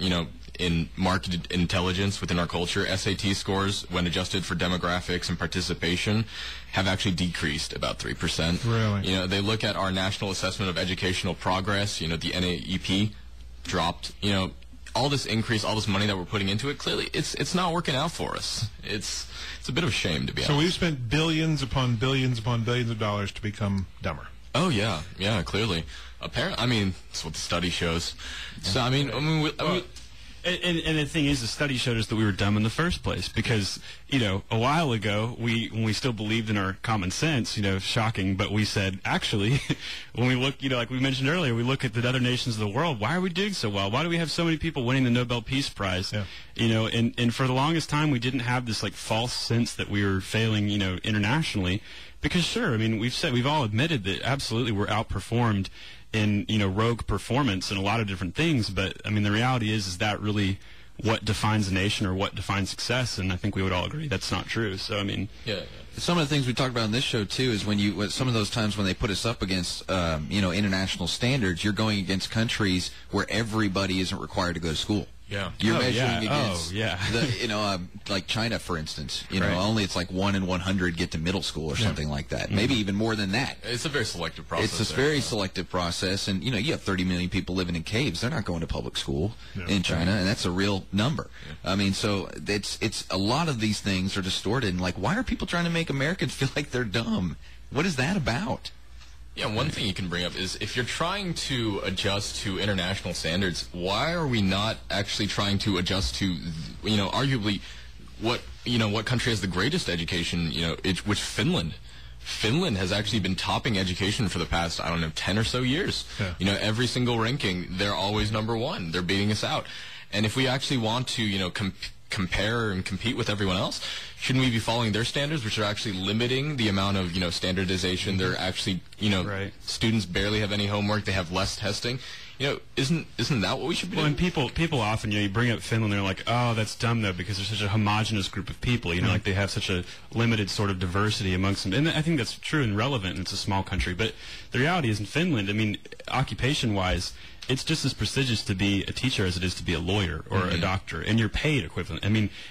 market intelligence within our culture. SAT scores, when adjusted for demographics and participation, have actually decreased about 3%. Really? They look at our National Assessment of Educational Progress, the NAEP, dropped. All this increase, all this money that we're putting into it, clearly it's not working out for us. It's a bit of a shame, to be honest. So we've spent billions upon billions upon billions of dollars to become dumber. Oh, yeah, clearly. Apparently, that's what the study shows. So, And the thing is, the study showed us that we were dumb in the first place because, a while ago, when we still believed in our common sense, shocking, but we said, actually, when we look, like we mentioned earlier, we look at the other nations of the world, why are we doing so well? Why do we have so many people winning the Nobel Peace Prize? Yeah. And for the longest time, we didn't have this, false sense that we were failing, internationally. Because, sure, we've all admitted that absolutely we're outperformed in rogue performance and a lot of different things, but the reality is that really what defines a nation or what defines success? And I think we would all agree that's not true. So some of the things we talked about in this show too is when some of those times when they put us up against international standards, you're going against countries where everybody isn't required to go to school. Yeah. You're measuring against like China, for instance. Only it's like 1 in 100 get to middle school or something like that. Maybe even more than that. It's a very selective process. It's a very selective process, and you have 30 million people living in caves. They're not going to public school in China, and that's a real number. Yeah. So it's a lot of these things are distorted. And why are people trying to make Americans feel like they're dumb? What is that about? Yeah, one thing you can bring up is if you're trying to adjust to international standards, why are we not actually trying to adjust to, arguably what country has the greatest education, which Finland. Finland has actually been topping education for the past, 10 or so years. Yeah. Every single ranking, they're always number one. They're beating us out. And if we actually want to, compare and compete with everyone else, shouldn't we be following their standards, which are actually limiting the amount of standardization? They're actually students barely have any homework, they have less testing. Isn't that what we should be doing? And people often you bring up Finland, they're like, oh, that's dumb though because they're such a homogenous group of people, like they have such a limited sort of diversity amongst them, and I think that's true and relevant, and it's a small country, but the reality is in Finland, occupation wise, it's just as prestigious to be a teacher as it is to be a lawyer or a doctor, and you're paid equivalent.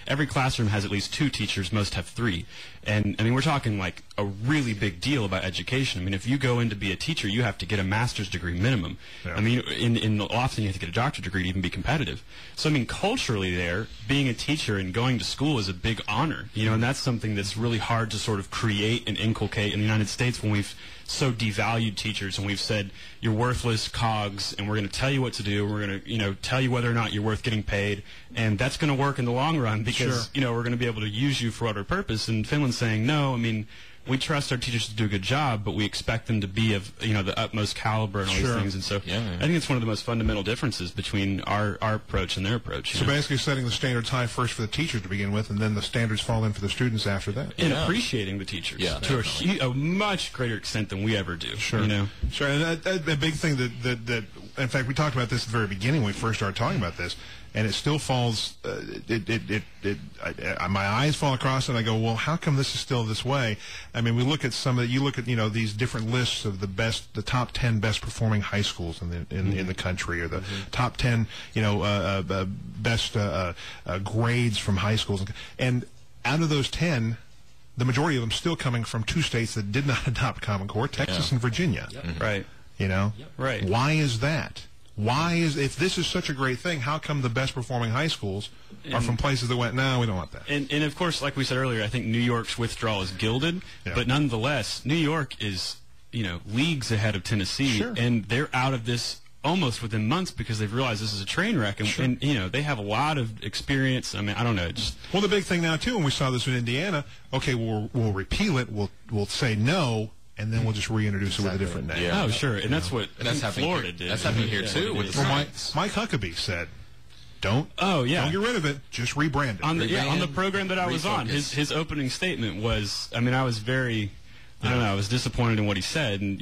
Every classroom has at least 2 teachers, most have 3. And, we're talking like a really big deal about education. If you go in to be a teacher, you have to get a master's degree minimum. Yeah. Often you have to get a doctorate degree to even be competitive. So, culturally there, being a teacher and going to school is a big honor, and that's something that's really hard to sort of create and inculcate in the United States when we've so devalued teachers and we've said you're worthless cogs and we're going to tell you what to do, we're going to tell you whether or not you're worth getting paid, and that's going to work in the long run because we're going to be able to use you for whatever purpose. And Finland's saying no, we trust our teachers to do a good job, but we expect them to be of the utmost caliber and all these things. And so I think it's one of the most fundamental differences between our approach and their approach. So basically setting the standards high first for the teachers to begin with, and then the standards fall in for the students after that. And appreciating the teachers to a much greater extent than we ever do. Sure. Sure. And a big thing that in fact, we talked about this at the very beginning when we first started talking about this, and it still falls, my eyes fall across it, and I go, well, how come this is still this way? We look at you look at, these different lists of the top 10 best performing high schools in the country, or the top 10, best grades from high schools. And out of those 10, the majority of them still coming from 2 states that did not adopt Common Core, Texas and Virginia. Yep. Right. Right. Why is that? If this is such a great thing, how come the best performing high schools are from places that went, no, we don't want that? And of course, like we said earlier, I think New York's withdrawal is gilded, but nonetheless, New York is, leagues ahead of Tennessee, and they're out of this almost within months because they've realized this is a train wreck, and they have a lot of experience. I don't know. Well, the big thing now, too, and we saw this in Indiana, okay, we'll repeal it, we'll say no, and then we'll just reintroduce it with a different name. Yeah. Oh, sure. And that's what Florida did. That's happening here, too. Mike Huckabee said, don't get rid of it, just rebrand it. On the program that I was on, his opening statement was, I was very, I was disappointed in what he said. And,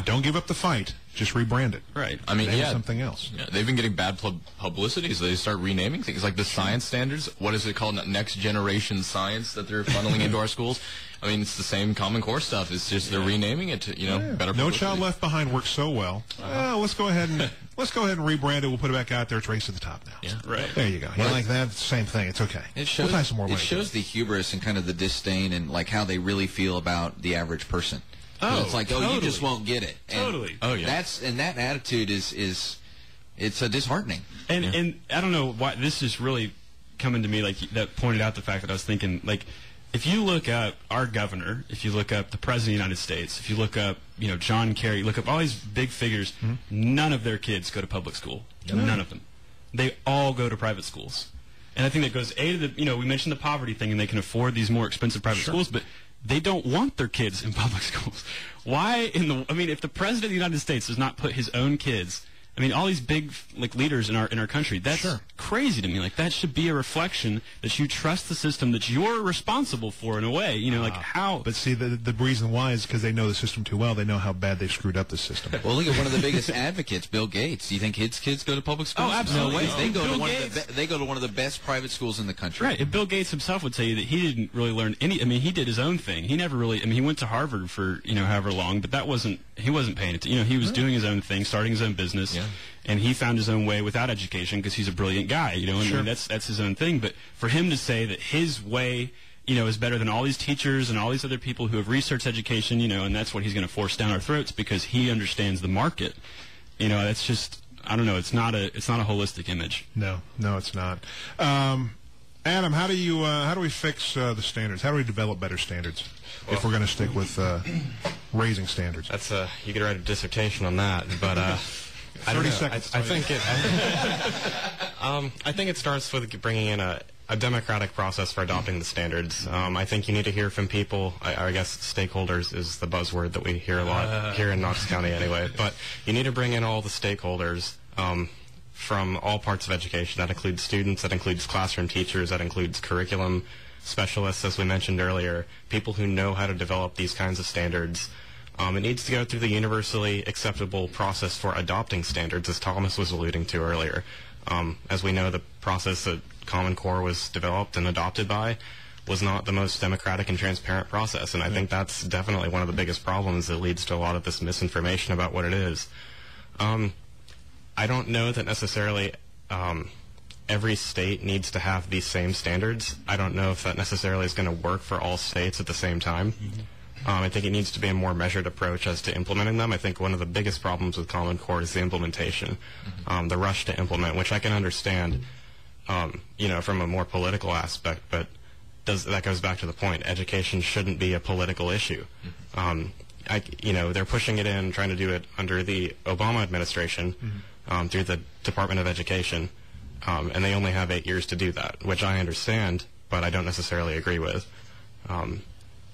don't give up the fight. Just rebrand it. Right. Something else. Yeah, they've been getting bad publicity, so they start renaming things like the science standards. What is it called? Next generation science that they're funneling into our schools. It's the same Common Core stuff. It's just they're renaming it to better publicity. No Child Left Behind works so well. Let's go ahead and rebrand it. We'll put it back out there. It's race to the top now. Yeah. Right. There you go. Like that, same thing. It's okay. It shows the hubris and kind of the disdain and like how they really feel about the average person. It's like, totally. You just won't get it. And totally. That attitude is it's disheartening. And I don't know why this is really coming to me like that pointed out the fact that I was thinking like if you look up our governor, if you look up the President of the United States, if you look up John Kerry, look up all these big figures, none of their kids go to public school. None of them. they all go to private schools. And I think that goes to the, we mentioned the poverty thing, and they can afford these more expensive private schools, but they don't want their kids in public schools. Why if the president of the United States does not put his own kids, all these big leaders in our country, that's crazy to me. That should be a reflection that you trust the system that you're responsible for in a way. How? But see, the reason why is because they know the system too well. They know how bad they've screwed up the system. Well, look at one of the biggest advocates, Bill Gates. Do you think his kids go to public schools? Oh, absolutely. No way. They go to one of the best private schools in the country. Right. And Bill Gates himself would tell you that he didn't really learn any. He did his own thing. He never really. He went to Harvard for however long, but he wasn't paying attention. He was doing his own thing, starting his own business. Yeah. And he found his own way without education because he's a brilliant guy, that's his own thing. But for him to say that his way, is better than all these teachers and all these other people who have researched education, and that's what he's going to force down our throats because he understands the market, that's just, I don't know, it's not a holistic image. No, it's not. Adam, how do we fix the standards? How do we develop better standards if we're going to stick with raising standards? That's you could write a dissertation on that, but. 30 seconds. I think it starts with bringing in a democratic process for adopting the standards. I think you need to hear from people. I guess stakeholders is the buzzword that we hear a lot here in Knox County anyway. But you need to bring in all the stakeholders from all parts of education. That includes students, that includes classroom teachers, that includes curriculum specialists, as we mentioned earlier, people who know how to develop these kinds of standards. It needs to go through the universally acceptable process for adopting standards, as Thomas was alluding to earlier. As we know, the process that Common Core was developed and adopted by was not the most democratic and transparent process, and I think that's definitely one of the biggest problems that leads to a lot of this misinformation about what it is. I don't know that necessarily every state needs to have these same standards. I don't know if that necessarily is going to work for all states at the same time. I think it needs to be a more measured approach as to implementing them. I think one of the biggest problems with Common Core is the implementation, the rush to implement, which I can understand, from a more political aspect, but that goes back to the point. Education shouldn't be a political issue. They're pushing it in, trying to do it under the Obama administration through the Department of Education, and they only have 8 years to do that, which I understand, but I don't necessarily agree with.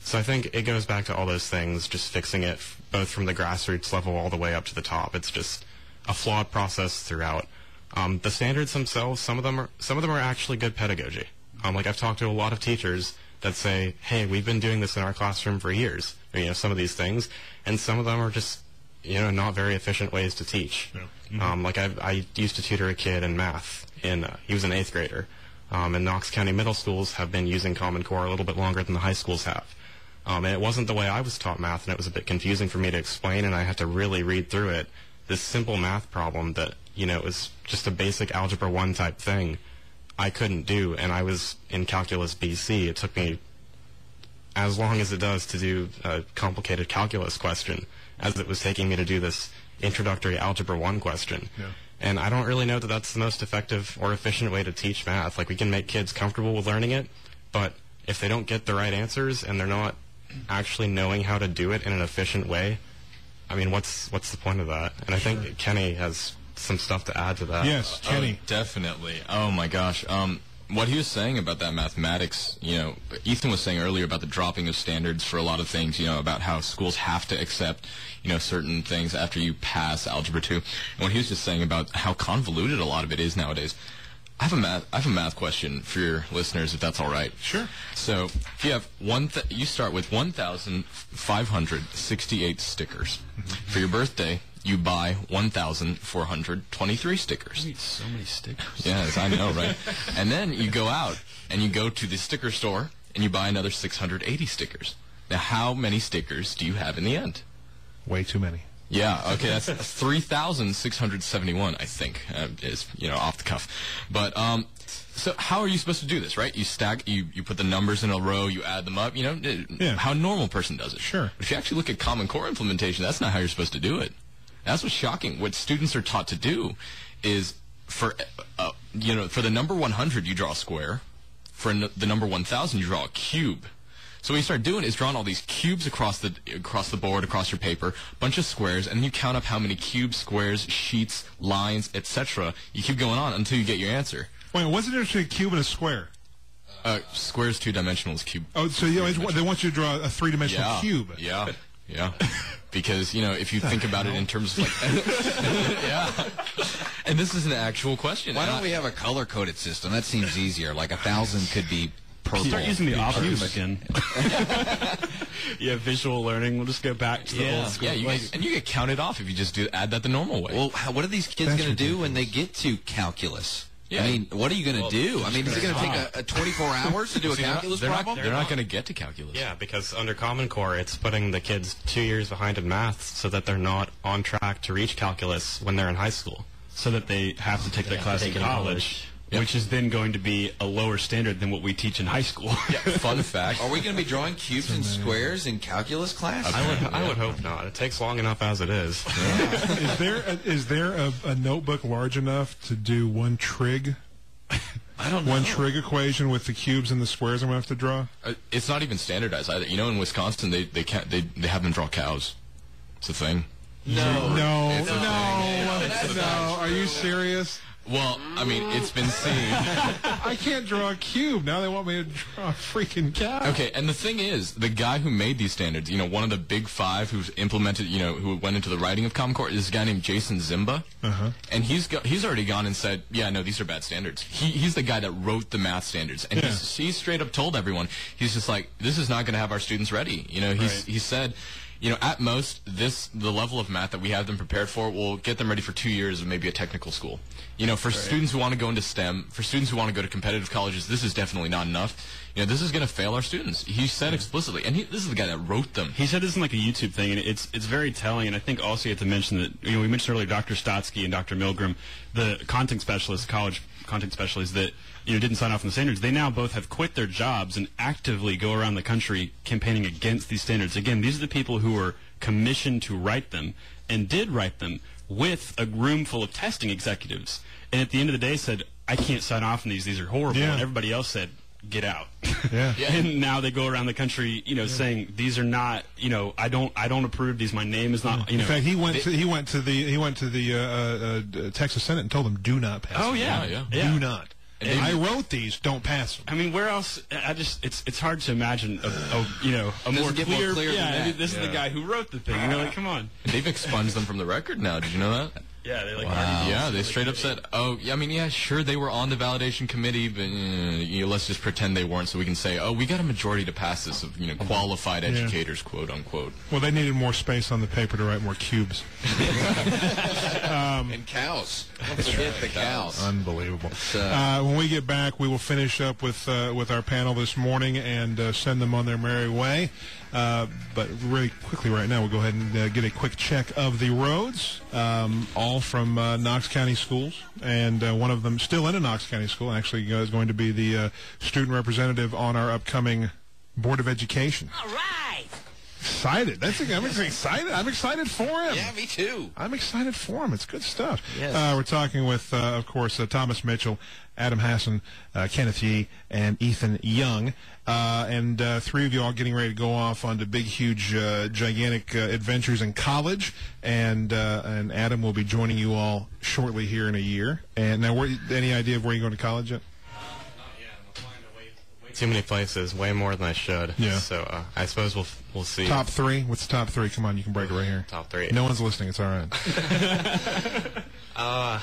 So I think it goes back to all those things, just fixing it both from the grassroots level all the way up to the top. It's just a flawed process throughout. The standards themselves, some of them are actually good pedagogy. I've talked to a lot of teachers that say, "Hey, we've been doing this in our classroom for years." Some of these things, and some of them are just not very efficient ways to teach. Yeah. I used to tutor a kid in math. He was an 8th grader. And Knox County middle schools have been using Common Core a little bit longer than the high schools have. And it wasn't the way I was taught math, and it was a bit confusing for me to explain, and I had to really read through it. This simple math problem that, it was just a basic Algebra 1 type thing, I couldn't do, and I was in Calculus BC. It took me as long as it does to do a complicated calculus question as it was taking me to do this introductory Algebra 1 question. Yeah. And I don't really know that that's the most effective or efficient way to teach math. We can make kids comfortable with learning it, but if they don't get the right answers and they're not actually knowing how to do it in an efficient way, what's the point of that? And I think Kenny has some stuff to add to that. Yes, Kenny. Definitely. Oh my gosh. What he was saying about that mathematics, Ethan was saying earlier about the dropping of standards for a lot of things, about how schools have to accept, certain things after you pass Algebra 2. And what he was just saying about how convoluted a lot of it is nowadays. I have a math question for your listeners, if that's all right. Sure. So, if you have you start with 1,568 stickers. For your birthday, you buy 1,423 stickers. Wait, so many stickers. Yes, I know, right? And then you go out and you go to the sticker store and you buy another 680 stickers. Now, how many stickers do you have in the end? Way too many. Yeah, okay, that's 3,671, I think, is, off the cuff. But, so how are you supposed to do this, right? You put the numbers in a row, you add them up, how a normal person does it. Sure. But if you actually look at Common Core implementation, that's not how you're supposed to do it. That's what's shocking. What students are taught to do is, for the number 100, you draw a square. For the number 1,000, you draw a cube. So what you start doing is drawing all these cubes across the board, across your paper, bunch of squares, and then you count up how many cubes, squares, sheets, lines, etc. You keep going on until you get your answer. Wait, what's the difference between a cube and a square? Square is two-dimensional, is cube. Oh, so they want you to draw a three-dimensional cube. Yeah. Because, if you think about it in terms of yeah. And this is an actual question. Why don't we have a color-coded system? That seems easier. Like 1,000 could be purple. Start using the options again. Yeah, visual learning. We'll just go back to the old school. Yeah, and you get counted off if you just add that the normal way. Well, what are these kids going to do when they get to calculus? Yeah. I mean, what are you going to do? I mean, is it going to take a 24 hours to do a calculus problem? They're not going to get to calculus. Yeah, because under Common Core, it's putting the kids 2 years behind in math so that they're not on track to reach calculus when they're in high school. So that they have to take their class in college. Yep. Which is then going to be a lower standard than what we teach in high school. Yeah, fun fact. Are we going to be drawing cubes and squares in calculus class? I would hope not. It takes long enough as it is. Yeah. Is there a notebook large enough to do one trig? I don't know. One trig equation with the cubes and the squares I'm going to have to draw? It's not even standardized either. In Wisconsin, they have them draw cows. It's a thing. No. Are you serious? Well, I mean, it's been seen. I can't draw a cube. Now they want me to draw a freaking cow. Okay, and the thing is, the guy who made these standards, one of the big five who's implemented, who went into the writing of Common Core, is a guy named Jason Zimba. And he's already gone and said, yeah, no, these are bad standards. He's the guy that wrote the math standards. And he's straight up told everyone, he's just like, this is not going to have our students ready. He said, at most, the level of math that we have them prepared for will get them ready for 2 years of maybe a technical school. For students who want to go into STEM, for students who want to go to competitive colleges, this is definitely not enough. This is going to fail our students. He said explicitly, and this is the guy that wrote them. He said this isn't like a YouTube thing, and it's very telling. And I think also you have to mention that we mentioned earlier Dr. Stotsky and Dr. Milgram, the content specialists, college content specialists that didn't sign off on the standards. They now both have quit their jobs and actively go around the country campaigning against these standards. Again, these are the people who were commissioned to write them and did write them with a room full of testing executives. And at the end of the day said, I can't sign off on these. These are horrible. And everybody else said, get out. And now they go around the country, saying these are not, I don't approve these. My name is not. In fact, he went to the Texas Senate and told them, do not pass. Oh do not. I wrote these. Don't pass them. I mean, where else? It's hard to imagine a more clear. This is the guy who wrote the thing. Come on. They've expunged them from the record now. Did you know that? Yeah, they they straight up said, sure, they were on the validation committee, but let's just pretend they weren't, so we can say, we got a majority to pass this of qualified educators, quote unquote. Well, they needed more space on the paper to write more cubes. And cows. Don't forget the cows. Unbelievable. When we get back, we will finish up with our panel this morning and send them on their merry way. But really quickly right now, we'll go ahead and get a quick check of the roads, all from Knox County schools, and one of them still in a Knox County school, actually is going to be the student representative on our upcoming Board of Education. All right! Excited. I'm excited. I'm excited for him. Yeah, me too. I'm excited for him. It's good stuff. Yes. We're talking with, of course, Thomas Mitchell, Adam Hassan, Kenneth Yee, and Ethan Young. And three of you all getting ready to go off onto big, huge, gigantic adventures in college. And Adam will be joining you all shortly here in a year. And now, any idea of where you're going to college yet? Too many places, way more than I should. Yeah. So I suppose we'll see. Top three? What's the top three? Come on, you can break it right here. Top three. No one's listening. It's all right.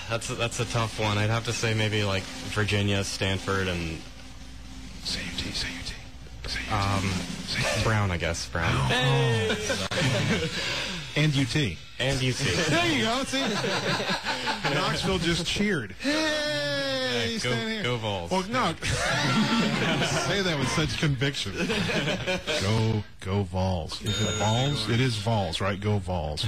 That's a tough one. I'd have to say maybe like Virginia, Stanford, and Say UT. Brown, I guess. Brown. And UT. And UT. There you go. See? Knoxville just cheered. Hey, go Vols. Well, no. Say that with such conviction. Go Vols. Is it Vols? It is Vols, right? Go Vols.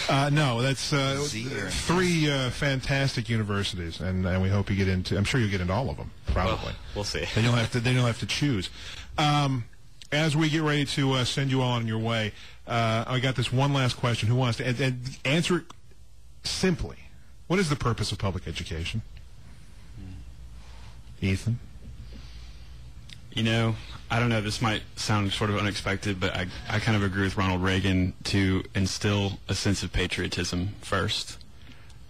No, that's three fantastic universities, and we hope you get into. I'm sure you'll get into all of them. Probably. Well, we'll see. Then you'll have to choose. As we get ready to send you all on your way, I got this one last question. Who wants to answer it simply? What is the purpose of public education? Ethan? You know, I don't know, this might sound sort of unexpected, but I kind of agree with Ronald Reagan to instill a sense of patriotism first,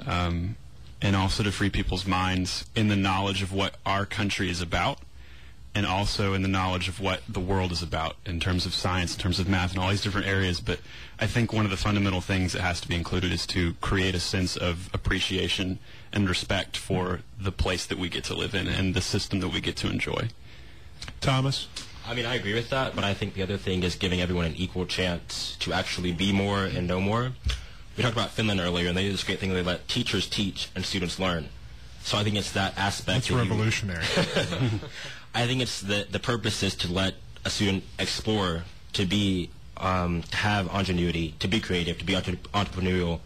and also to free people's minds in the knowledge of what our country is about, and also in the knowledge of what the world is about in terms of science, in terms of math, and all these different areas. But I think one of the fundamental things that has to be included is to create a sense of appreciation and respect for the place that we get to live in and the system that we get to enjoy. Thomas? I mean, I agree with that, but I think the other thing is giving everyone an equal chance to actually be more and know more. We talked about Finland earlier, and they do this great thing where they let teachers teach and students learn. So I think it's that aspect. That's revolutionary. I think it's the purpose is to let a student explore, to be, to have ingenuity, to be creative, to be entrepreneurial.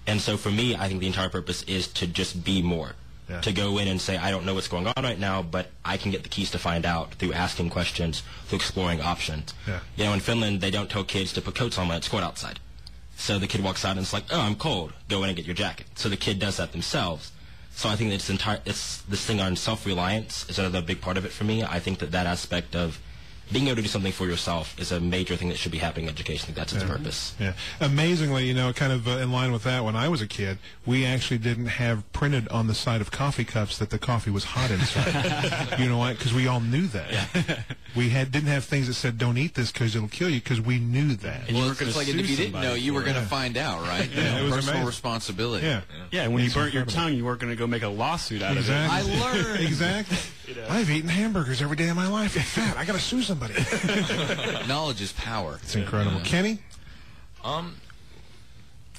And so for me, I think the entire purpose is to just be more. Yeah. To go in and say, I don't know what's going on right now, but I can get the keys to find out through asking questions, through exploring options. Yeah. You know, in Finland, they don't tell kids to put coats on when it's cold outside. So the kid walks out and it's like, oh, I'm cold. Go in and get your jacket. So the kid does that themselves. So I think that it's this thing on self-reliance is another big part of it for me. I think that aspect of being able to do something for yourself is a major thing that should be happening in education. I think that's its purpose. Yeah. Amazingly, you know, kind of in line with that, when I was a kid, we actually didn't have printed on the side of coffee cups that the coffee was hot inside. You know why? Because we all knew that. Yeah. We didn't have things that said, don't eat this because it'll kill you, because we knew that. And well, it's like if you didn't know, you were going to find out, right? Yeah, it was personal amazing. Responsibility. Yeah, and when you burnt your tongue, you weren't going to go make a lawsuit out of it. I learned. Exactly. You know. I've eaten hamburgers every day of my life. I'm fat. I got to sue somebody. Knowledge is power. It's incredible. Yeah. Kenny?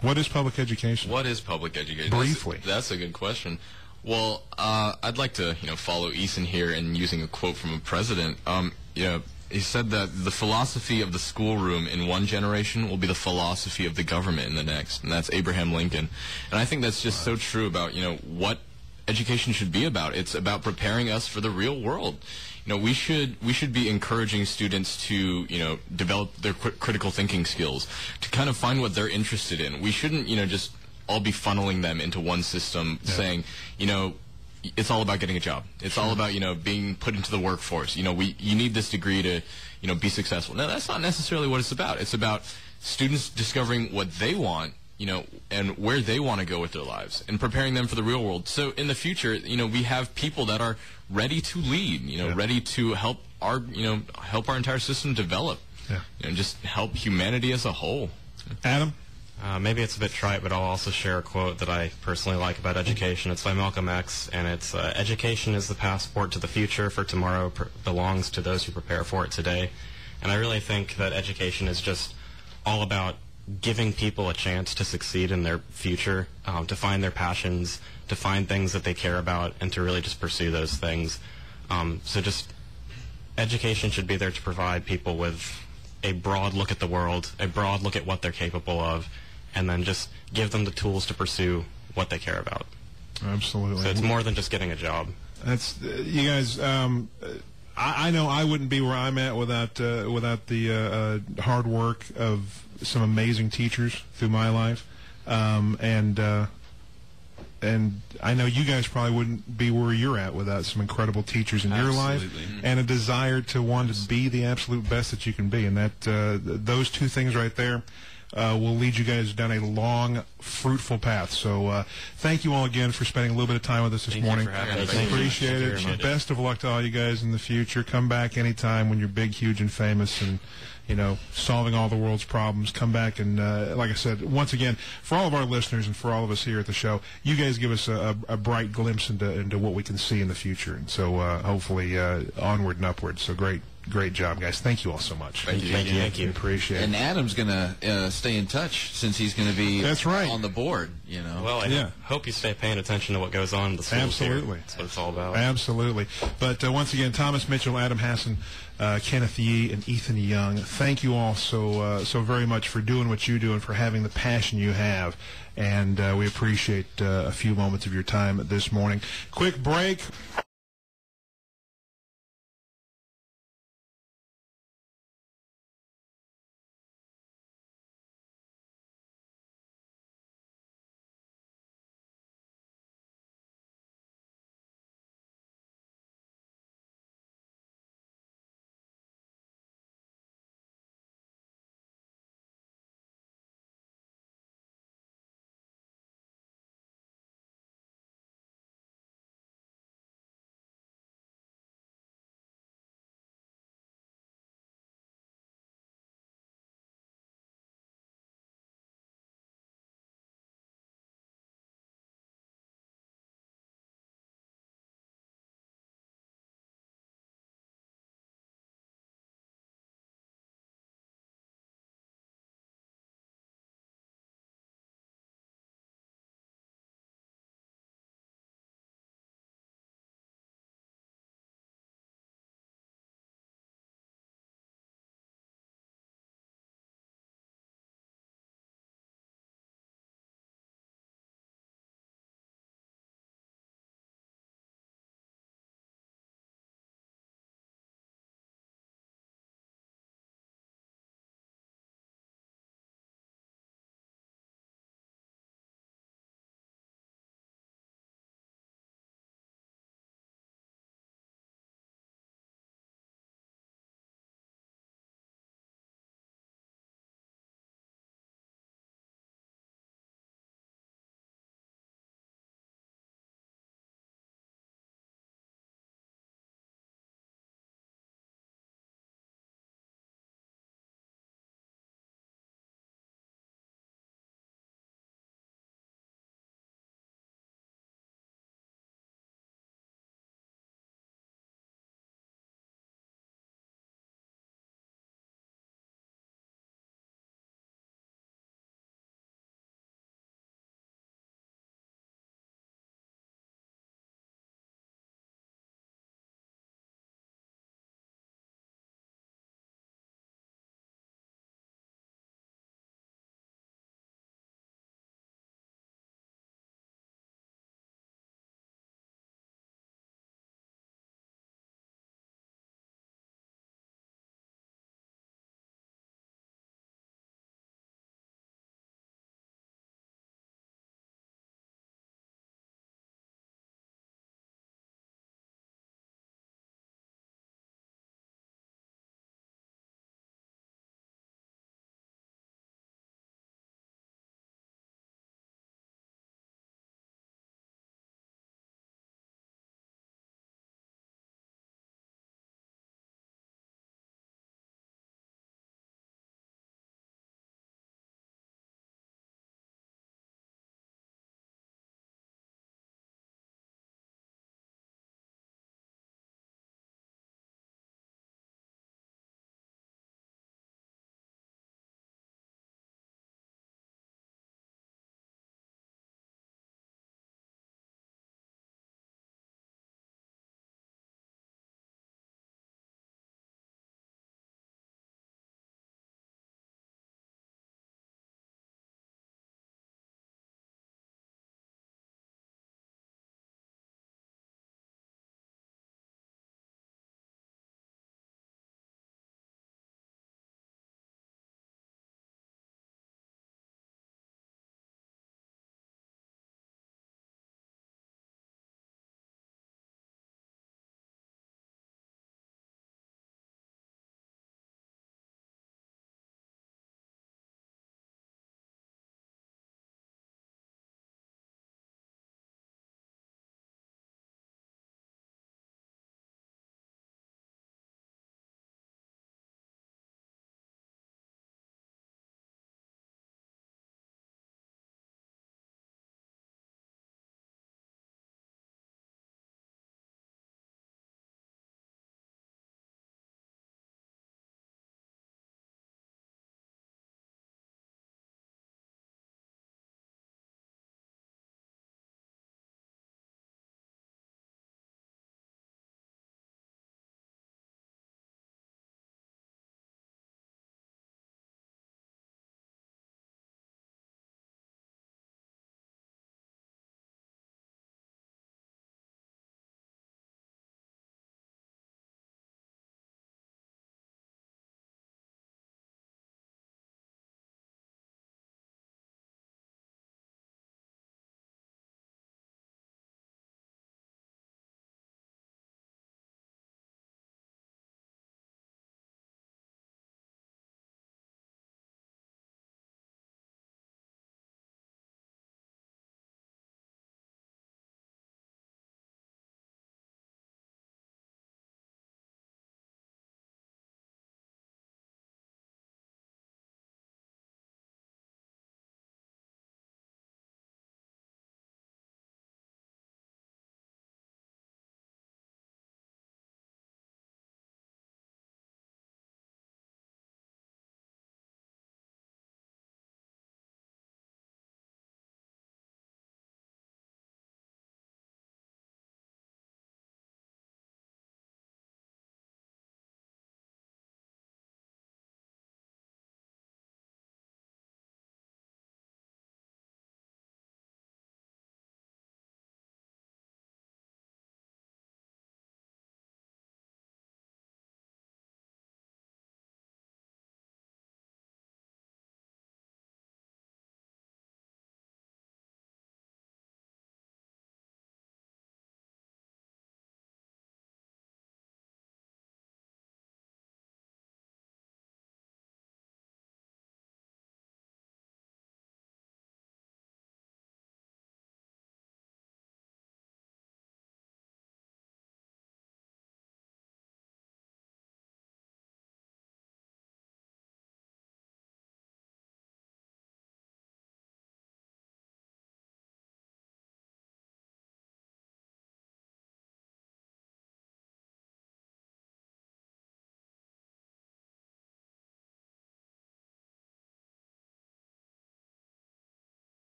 What is public education? What is public education? Briefly. That's a good question. Well, I'd like to, follow Ethan here in using a quote from a president. He said that the philosophy of the schoolroom in one generation will be the philosophy of the government in the next, and that's Abraham Lincoln. And I think that's just so true about, what education should be about. It's about preparing us for the real world. We should be encouraging students to, develop their critical thinking skills, to kind of find what they're interested in. We shouldn't, just all be funneling them into one system, saying, it's all about getting a job. It's all about, being put into the workforce. You need this degree to, be successful. No, that's not necessarily what it's about. It's about students discovering what they want, and where they want to go with their lives, and preparing them for the real world. So in the future, we have people that are ready to lead, ready to help our entire system develop, and just help humanity as a whole. Adam? Maybe it's a bit trite, but I'll also share a quote that I personally like about education. It's by Malcolm X, and it's, education is the passport to the future, for tomorrow belongs to those who prepare for it today. And I really think that education is just all about giving people a chance to succeed in their future, to find their passions, to find things that they care about, and to really just pursue those things. So just education should be there to provide people with a broad look at the world, a broad look at what they're capable of, and then just give them the tools to pursue what they care about. Absolutely. So it's more than just getting a job. That's you guys. I know I wouldn't be where I'm at without the hard work of some amazing teachers through my life, and I know you guys probably wouldn't be where you're at without some incredible teachers in your life, and a desire to want to be the absolute best that you can be, and that those two things right there will lead you guys down a long, fruitful path. So thank you all again for spending a little bit of time with us this morning. Appreciate it. Best of luck to all you guys in the future. Come back anytime when you're big, huge, and famous, and solving all the world's problems. Come back and, like I said, once again, for all of our listeners and for all of us here at the show, you guys give us a bright glimpse into what we can see in the future. And so hopefully onward and upward. So great job, guys. Thank you all so much. Thank you. Appreciate it. And Adam's going to stay in touch since he's going to be on the board, Well, I hope you stay paying attention to what goes on in the schools. Absolutely. Here. That's what it's all about. Absolutely. But once again, Thomas Mitchell, Adam Hassan, Kenneth Yee, and Ethan Young, thank you all so very much for doing what you do and for having the passion you have. And we appreciate a few moments of your time this morning. Quick break.